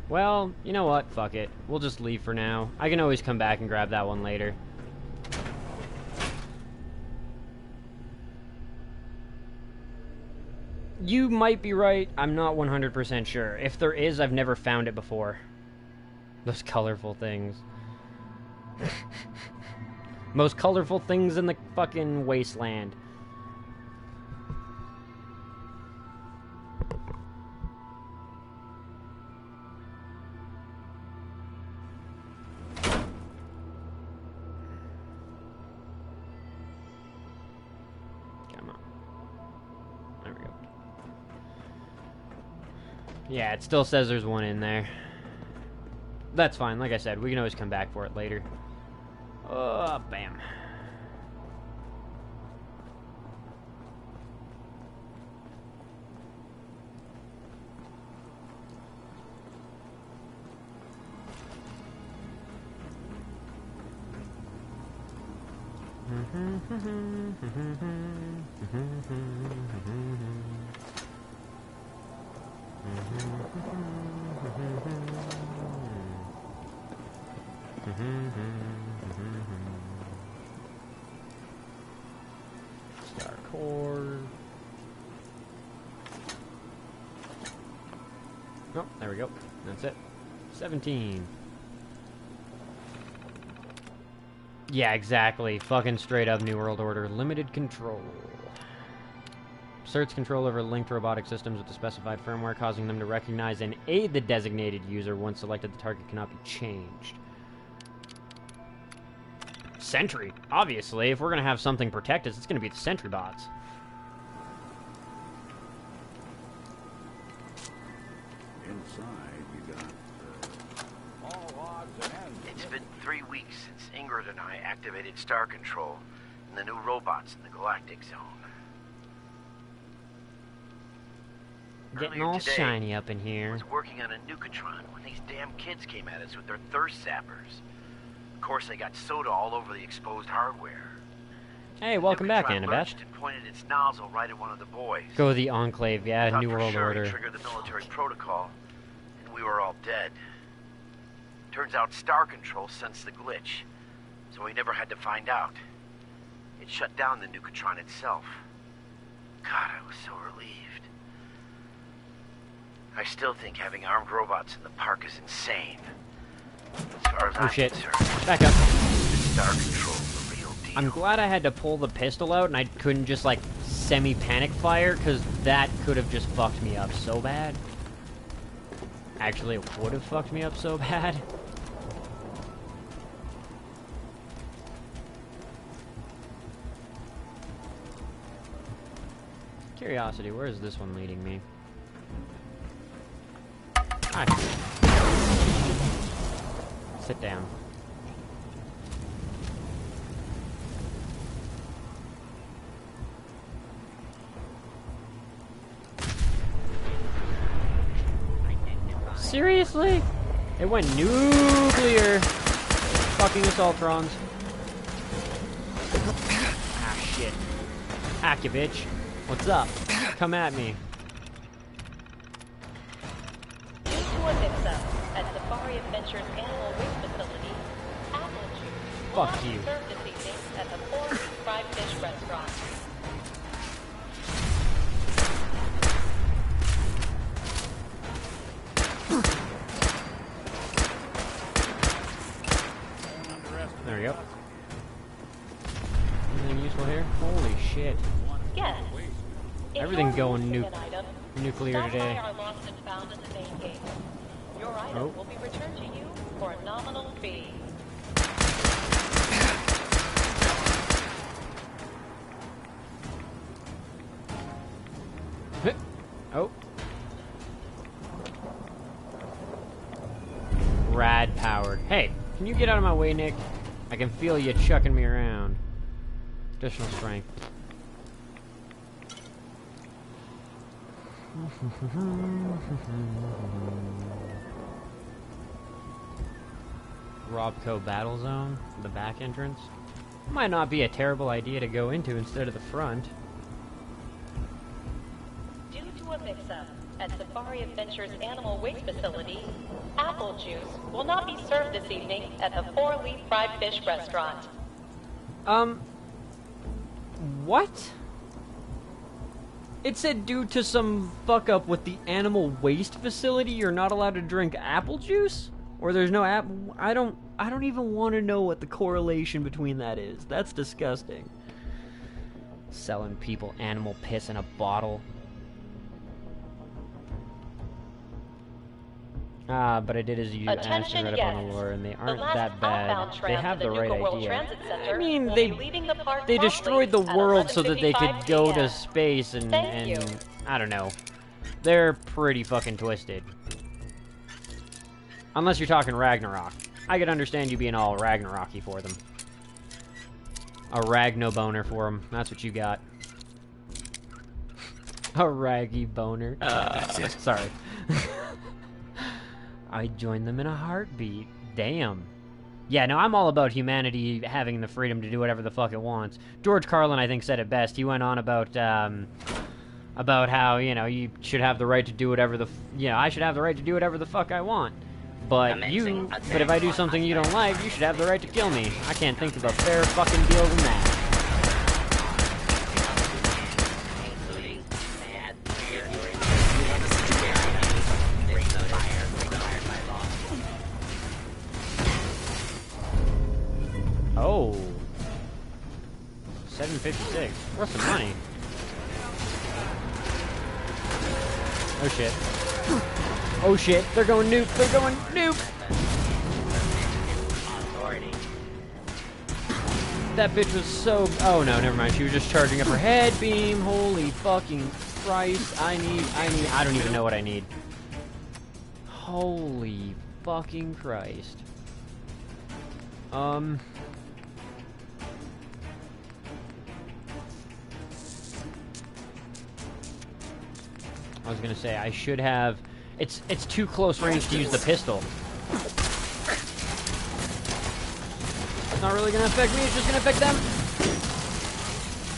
Well, you know what? Fuck it. We'll just leave for now. I can always come back and grab that one later. You might be right. I'm not 100% sure. If there is, I've never found it before. Those colorful things. Most colorful things in the fucking wasteland. Yeah, it still says there's one in there. That's fine. Like I said, we can always come back for it later. Oh, bam. Star core. Oh, there we go. That's it. 17. Yeah, exactly. Fucking straight up New World Order. Limited control. Asserts control over linked robotic systems with the specified firmware, causing them to recognize and aid the designated user. Once selected, the target cannot be changed. Sentry. Obviously, if we're going to have something protect us, it's going to be the sentry bots. inside, you got all odds and ends. It's been 3 weeks since Ingrid and I activated Star Control and the new robots in the Galactic Zone. Getting all today, shiny up in I here. was working on a Nukatron when these damn kids came at us with their thirst sappers. Of course, they got soda all over the exposed hardware. Hey, welcome back, Nukatron Annabeth. lurched and pointed its nozzle right at one of the boys. Go to the Enclave, yeah, Thought New for World sure Order. It triggered the military protocol, and we were all dead. Turns out Star Control sensed the glitch, so we never had to find out. It shut down the Nukatron itself. God, I was so relieved. I still think having armed robots in the park is insane. As far as Oh I'm shit. concerned, Back up. Star Control's the real deal. I'm glad I had to pull the pistol out and I couldn't just, like, semi-panic fire, because that could have just fucked me up so bad. Actually, it would have fucked me up so bad. Curiosity, where is this one leading me? Hi. Sit down. Seriously? It went nuclear. Fucking assaultrons. Ah, shit. Hack you, bitch. What's up? Come at me. Due to a mix-up at Safari Adventures Animal Waste Facility, apple juice will Fuck not be you. served this evening at the Ford Fried Fish Restaurant. There we go. Anything useful here? Holy shit. Yes. If Everything you're going missing an item, nuclear stop by today. our lost and found at the main gate. Your item Oh. will be returned to you for a nominal fee. Oh. Rad powered. Hey, can you get out of my way, Nick? I can feel you chucking me around. Additional strength. Robco Battle Zone, the back entrance. Might not be a terrible idea to go into instead of the front. Due to a mix-up at Safari Adventures Animal Waste Facility, apple juice will not be served this evening at the Four Leaf Fried Fish Restaurant. What? It said due to some fuck up with the animal waste facility, you're not allowed to drink apple juice? Or there's no apple. I don't even want to know what the correlation between that is. That's disgusting. Selling people animal piss in a bottle. But I did as you asked and read up on the lore, and they aren't that bad. They have the right idea. I mean, they destroyed the world so that they could go to space and I don't know. They're pretty fucking twisted. Unless you're talking Ragnarok. I could understand you being all Ragnarok-y for them. A ragno boner for them. That's what you got. A raggy boner. That's it. Sorry. I joined them in a heartbeat. Damn. Yeah, no, I'm all about humanity having the freedom to do whatever the fuck it wants. George Carlin, I think, said it best. He went on about how, you know, you should have the right to do whatever I should have the right to do whatever the fuck I want. But but if I do something you don't like, you should have the right to kill me. I can't think of a fair fucking deal than that. Oh. 756. What's the money? Oh shit. Oh shit, they're going nuke, they're going nuke! That bitch was so... Oh no, never mind, she was just charging up her head beam. Holy fucking Christ, I don't even know what I need. Holy fucking Christ. I was gonna say, I should have... It's too close range to use the pistol. It's not really gonna affect me, it's just gonna affect them.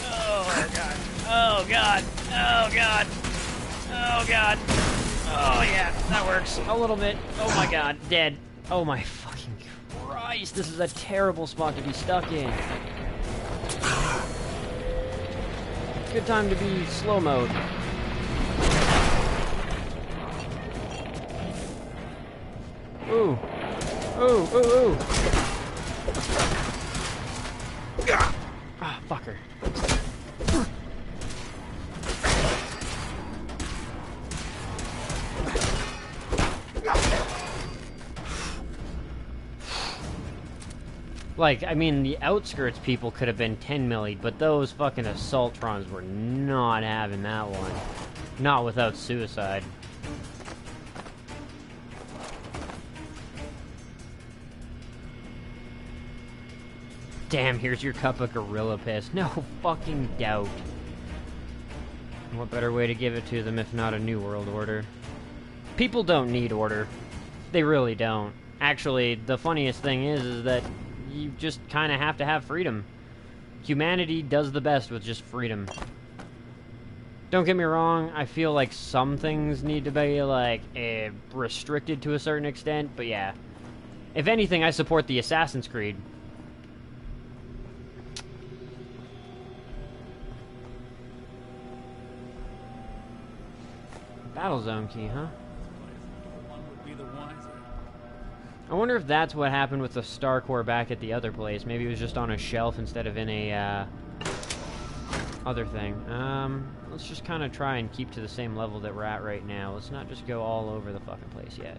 Oh, God. Oh, God. Oh, God. Oh, God. Oh, yeah, that works. A little bit. Oh, my God. Dead. Oh, my fucking Christ. This is a terrible spot to be stuck in. Good time to be slow mode. Ooh. Ooh, ooh, ooh. Ah, fucker. Like, I mean, the outskirts people could have been 10 milli, but those fucking Assaultrons were not having that one. Not without suicide. Damn, here's your cup of gorilla piss. No fucking doubt. What better way to give it to them if not a new world order? People don't need order. They really don't. Actually, the funniest thing is that you just kind of have to have freedom. Humanity does the best with just freedom. Don't get me wrong, I feel like some things need to be, like, restricted to a certain extent, but yeah. If anything, I support the Assassin's Creed. Battle zone key, huh? I wonder if that's what happened with the Star Core back at the other place. Maybe it was just on a shelf instead of in a, other thing. Let's just kind of try and keep to the same level that we're at right now. Let's not just go all over the fucking place yet.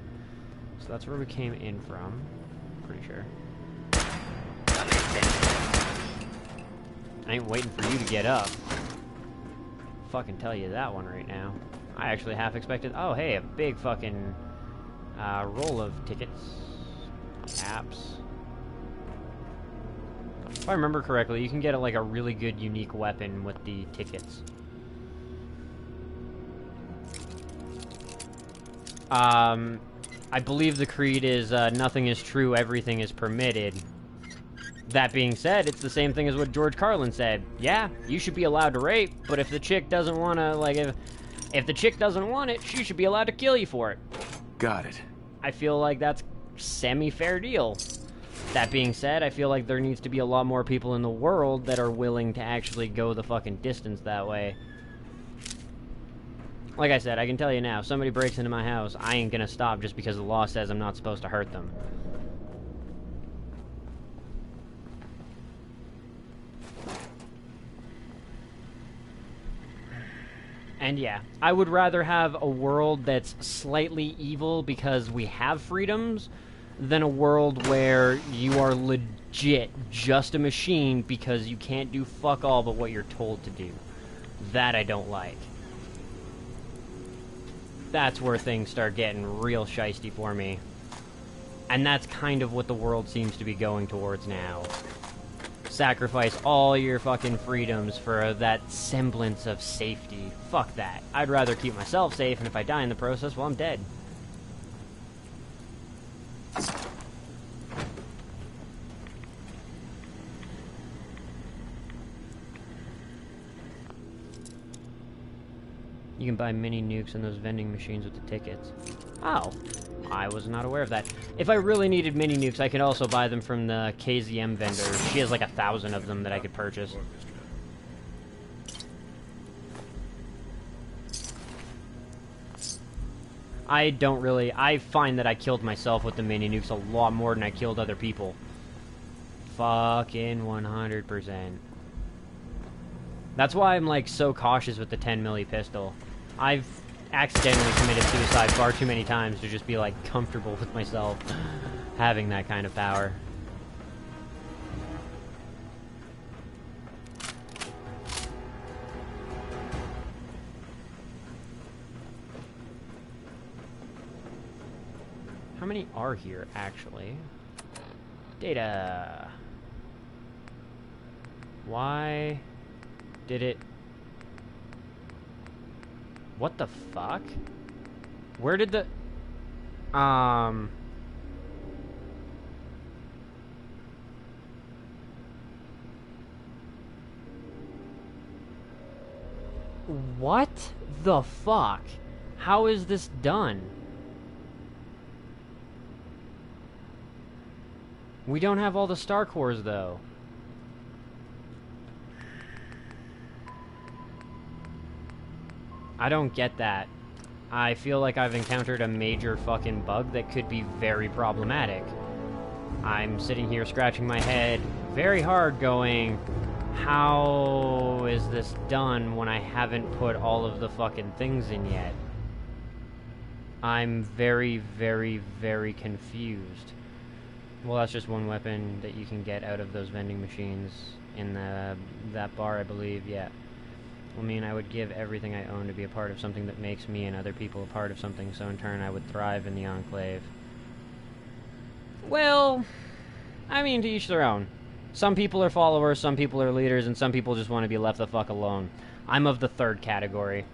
So that's where we came in from. Pretty sure. I ain't waiting for you to get up. Fucking tell you that one right now. I actually half expected... Oh, hey, a big fucking roll of tickets. Apps. If I remember correctly, you can get like a really good unique weapon with the tickets. I believe the creed is nothing is true, everything is permitted. That being said, it's the same thing as what George Carlin said. Yeah, you should be allowed to rape, but if the chick doesn't want to, like, if the chick doesn't want it, she should be allowed to kill you for it. Got it. I feel like that's semi-fair deal. That being said, I feel like there needs to be a lot more people in the world that are willing to actually go the fucking distance that way. Like I said, I can tell you now, if somebody breaks into my house, I ain't gonna stop just because the law says I'm not supposed to hurt them. And yeah, I would rather have a world that's slightly evil because we have freedoms than a world where you are legit just a machine because you can't do fuck all but what you're told to do. That I don't like. That's where things start getting real shiesty for me. And that's kind of what the world seems to be going towards now. Sacrifice all your fucking freedoms for that semblance of safety. Fuck that. I'd rather keep myself safe, and if I die in the process, well, I'm dead. You can buy mini nukes in those vending machines with the tickets. Oh. I was not aware of that. If I really needed mini nukes, I could also buy them from the KZM vendor. She has like 1,000 of them that I could purchase. I find that I killed myself with the mini nukes a lot more than I killed other people. Fucking 100%. That's why I'm like so cautious with the 10 milli pistol. I've accidentally committed suicide far too many times to just be like comfortable with myself having that kind of power. How many are here, actually? Data. Why did it... What the fuck? Where did the... What the fuck? How is this done? We don't have all the star cores, though. I don't get that. I feel like I've encountered a major fucking bug that could be very problematic. I'm sitting here scratching my head very hard going, how is this done when I haven't put all of the fucking things in yet? I'm very, very, very confused. Well, that's just one weapon that you can get out of those vending machines in that bar, I believe, yeah. I mean, I would give everything I own to be a part of something that makes me and other people a part of something, so in turn I would thrive in the Enclave. Well, I mean, to each their own. Some people are followers, some people are leaders, and some people just want to be left the fuck alone. I'm of the third category.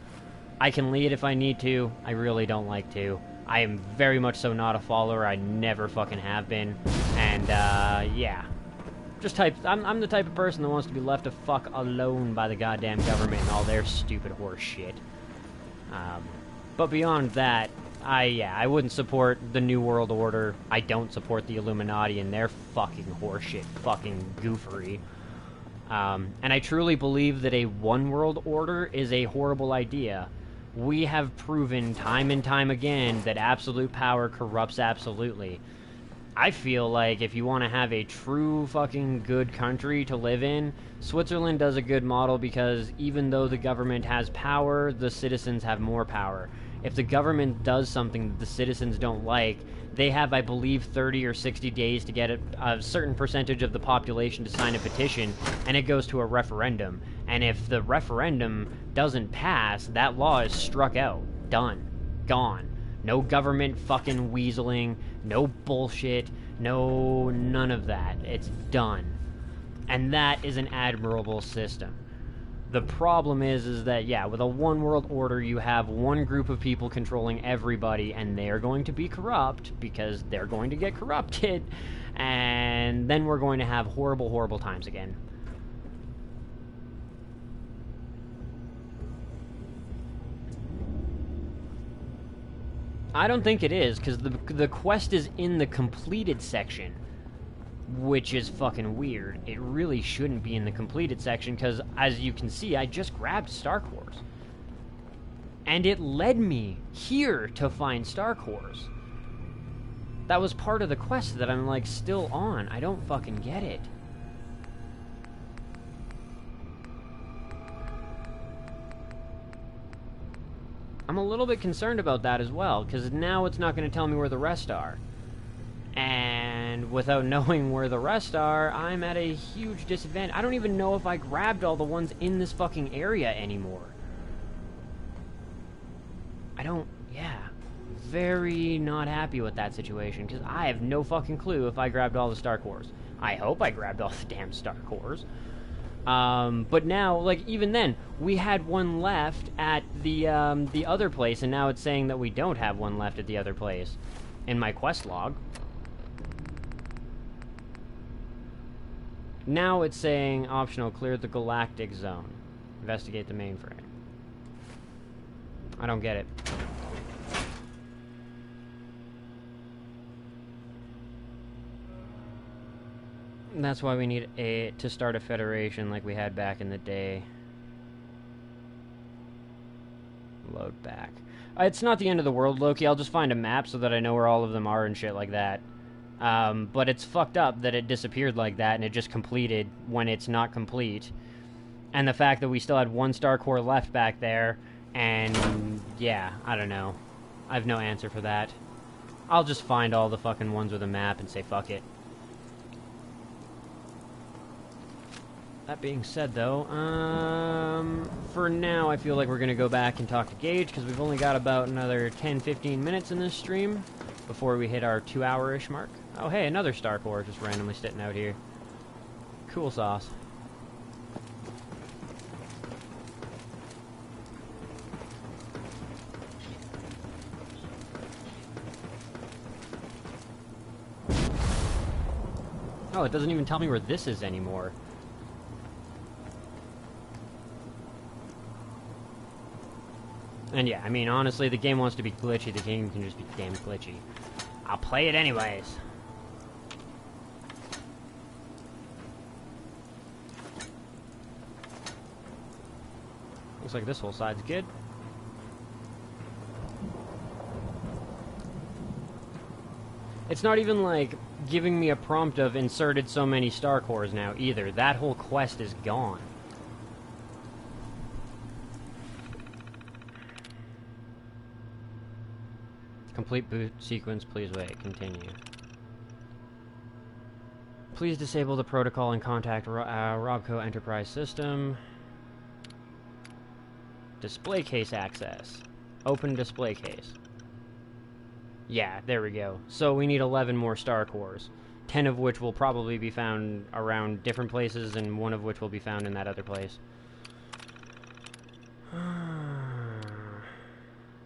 I can lead if I need to. I really don't like to. I am very much so not a follower. I never fucking have been. And, yeah. I'm the type of person that wants to be left the fuck alone by the goddamn government and all their stupid horse shit. But beyond that, I wouldn't support the New World Order. I don't support the Illuminati and their fucking horseshit, fucking goofery. And I truly believe that a one world order is a horrible idea. We have proven time and time again that absolute power corrupts absolutely. I feel like if you want to have a true fucking good country to live in, Switzerland does a good model because even though the government has power, the citizens have more power. If the government does something that the citizens don't like, they have, I believe, 30 or 60 days to get a certain percentage of the population to sign a petition, and it goes to a referendum. And if the referendum doesn't pass, that law is struck out. Done. Gone. No government fucking weaseling, no bullshit, none of that. It's done. And that is an admirable system. The problem is that, yeah, with a one world order, you have one group of people controlling everybody, and they're going to be corrupt, because they're going to get corrupted, and then we're going to have horrible, horrible times again. I don't think it is, because the quest is in the completed section, which is fucking weird. It really shouldn't be in the completed section, because, as you can see, I just grabbed Star Cores. And it led me here to find Star Cores. That was part of the quest that I'm, like, still on. I don't fucking get it. I'm a little bit concerned about that as well, because now it's not going to tell me where the rest are. And without knowing where the rest are, I'm at a huge disadvantage. I don't even know if I grabbed all the ones in this fucking area anymore. Yeah. Very not happy with that situation, because I have no fucking clue if I grabbed all the Star Cores. I hope I grabbed all the damn Star Cores. But now, like, even then, we had one left at the other place, and now it's saying that we don't have one left at the other place in my quest log. Now it's saying, optional, clear the galactic zone. Investigate the mainframe. I don't get it. And that's why we need to start a federation like we had back in the day. Load back. It's not the end of the world, Loki. I'll just find a map so that I know where all of them are and shit like that. But it's fucked up that it disappeared like that and it just completed when it's not complete. And the fact that we still had one Star Core left back there, and yeah, I don't know. I have no answer for that. I'll just find all the fucking ones with a map and say fuck it. That being said, though, for now, I feel like we're going to go back and talk to Gage, because we've only got about another 10-15 minutes in this stream. before we hit our 2-hour-ish mark. Oh, hey, another star core just randomly sitting out here. Cool sauce. Oh, it doesn't even tell me where this is anymore. And yeah, I mean, honestly, the game wants to be glitchy. The game can just be damn glitchy. I'll play it anyways. Looks like this whole side's good. It's not even like giving me a prompt of inserted so many star cores now either. That whole quest is gone. Complete boot sequence, please wait, continue. Please disable the protocol and contact Robco Enterprise System. Display case access. Open display case. Yeah, there we go. So we need 11 more star cores. 10 of which will probably be found around different places, and 1 of which will be found in that other place.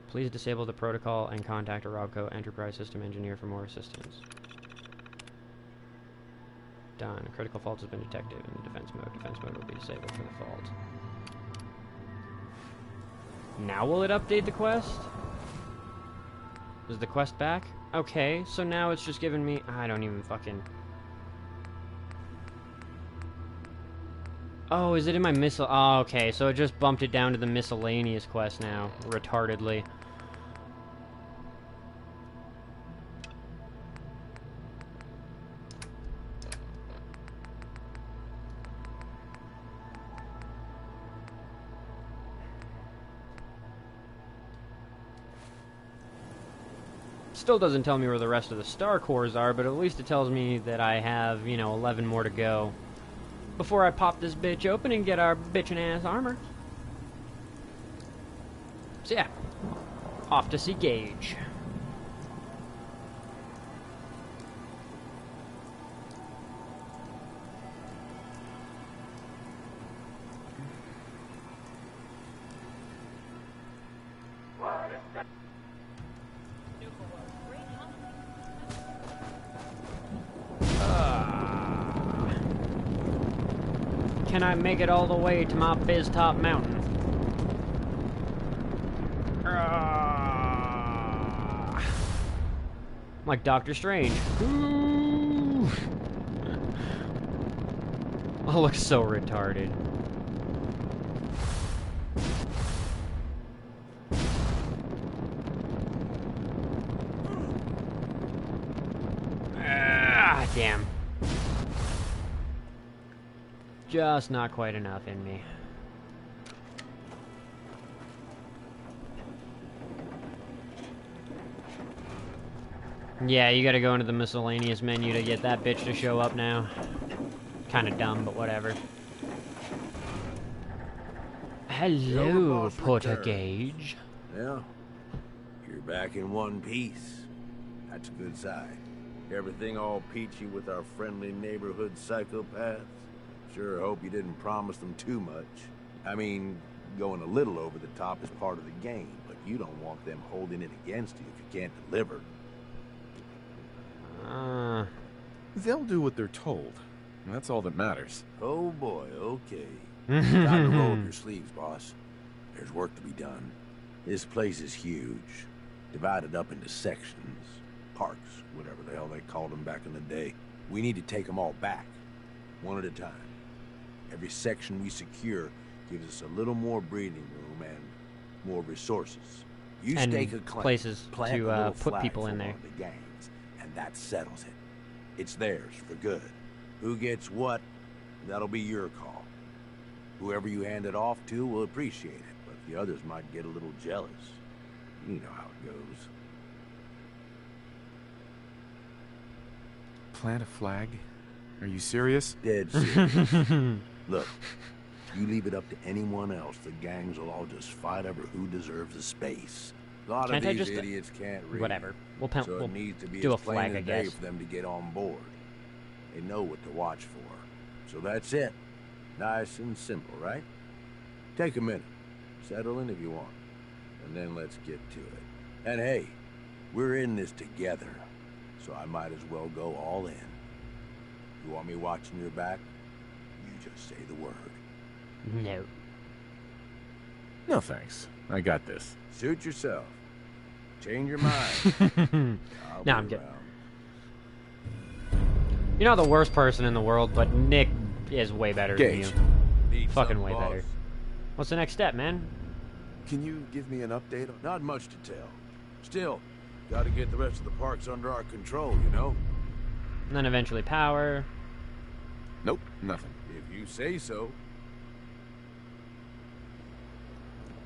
Please disable the protocol and contact a Robco Enterprise System engineer for more assistance. Done. A critical fault has been detected in the defense mode. Defense mode will be disabled for the fault. Now will it update the quest? Is the quest back? Okay, so now it's just giving me... I don't even fucking... Oh, is it in my Oh, okay, so it just bumped it down to the miscellaneous quest now. Retardedly. Still doesn't tell me where the rest of the star cores are, but at least it tells me that I have, you know, 11 more to go before I pop this bitch open and get our bitchin' ass armor. So yeah, off to see Gage. Can I make it all the way to my Biz Top Mountain? Like Doctor Strange. Ooh. I look so retarded. Ah, damn. Just not quite enough in me. Yeah, you gotta go into the miscellaneous menu to get that bitch to show up now. Kinda dumb, but whatever. Hello, Porter-Gage. Yeah, you're back in one piece. That's a good sign. Everything all peachy with our friendly neighborhood psychopaths? Sure hope you didn't promise them too much. I mean, going a little over the top is part of the game, but you don't want them holding it against you if you can't deliver. They'll do what they're told. That's all that matters. Oh boy, okay. Time to roll up your sleeves, boss. There's work to be done. This place is huge. Divided up into sections. Parks, whatever the hell they called them back in the day. We need to take them all back. One at a time. Every section we secure gives us a little more breathing room and more resources. You and stake a claim, places plant to a little put flag people for in one there. of the gangs, and that settles it. It's theirs for good. Who gets what, that'll be your call. Whoever you hand it off to will appreciate it, but the others might get a little jealous. You know how it goes. Plant a flag? Are you serious? Dead serious. Look, you leave it up to anyone else, the gangs will all just fight over who deserves the space. A lot Can't of I these just idiots can't read. whatever? We'll So we'll it needs to be do as a plain flag, as I day guess. for them to get on board. They know what to watch for. So that's it. Nice and simple, right? Take a minute. Settle in if you want. And then let's get to it. And hey, we're in this together. So I might as well go all in. You want me watching your back? You just say the word. No. No thanks. I got this. Suit yourself. Change your mind. No, I'm kidding. You're not the worst person in the world, but Nick is way better Gage. than you. Need Fucking some, way boss? better. What's the next step, man? Can you give me an update? Not much to tell. Still, gotta get the rest of the parks under our control, you know? And then eventually power. Nope, nothing. If you say so.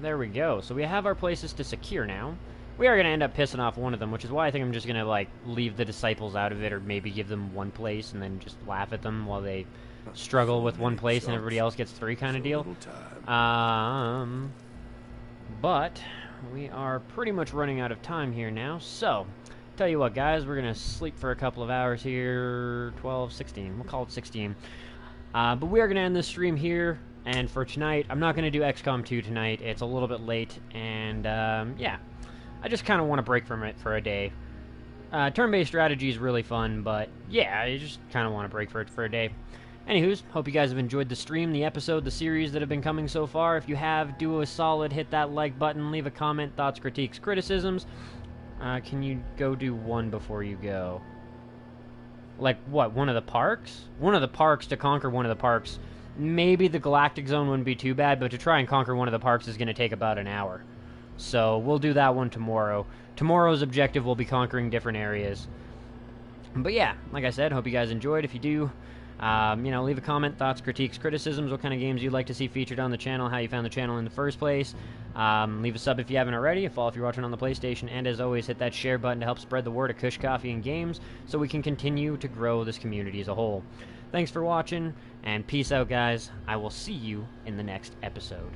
There we go. So we have our places to secure now. We are going to end up pissing off one of them, which is why I think I'm just going to, like, leave the disciples out of it, or maybe give them one place and then just laugh at them while they struggle with one place and everybody else gets 3 kind of deal. But we are pretty much running out of time here now, so tell you what, guys, we're going to sleep for a couple of hours here. 12, 16. We'll call it 16. But we are going to end this stream here. And for tonight, I'm not going to do XCOM 2 tonight. It's a little bit late, and yeah. I just kind of want to break from it for a day. Turn-based strategy is really fun, but yeah, I just kind of want to break for it for a day. Anywho's, hope you guys have enjoyed the stream, the episode, the series that have been coming so far. If you have, do a solid, hit that like button, leave a comment, thoughts, critiques, criticisms. Can you go do one before you go? Like, what, one of the parks? One of the parks, to conquer one of the parks. Maybe the Galactic Zone wouldn't be too bad, but to try and conquer one of the parks is going to take about an hour. So we'll do that one tomorrow. Tomorrow's objective will be conquering different areas. But yeah, like I said, hope you guys enjoyed. If you do, you know, leave a comment, thoughts, critiques, criticisms, what kind of games you'd like to see featured on the channel, how you found the channel in the first place. Leave a sub if you haven't already, a follow if you're watching on the PlayStation, and as always, hit that share button to help spread the word of Kush Coffee and Games so we can continue to grow this community as a whole. Thanks for watching, and peace out, guys. I will see you in the next episode.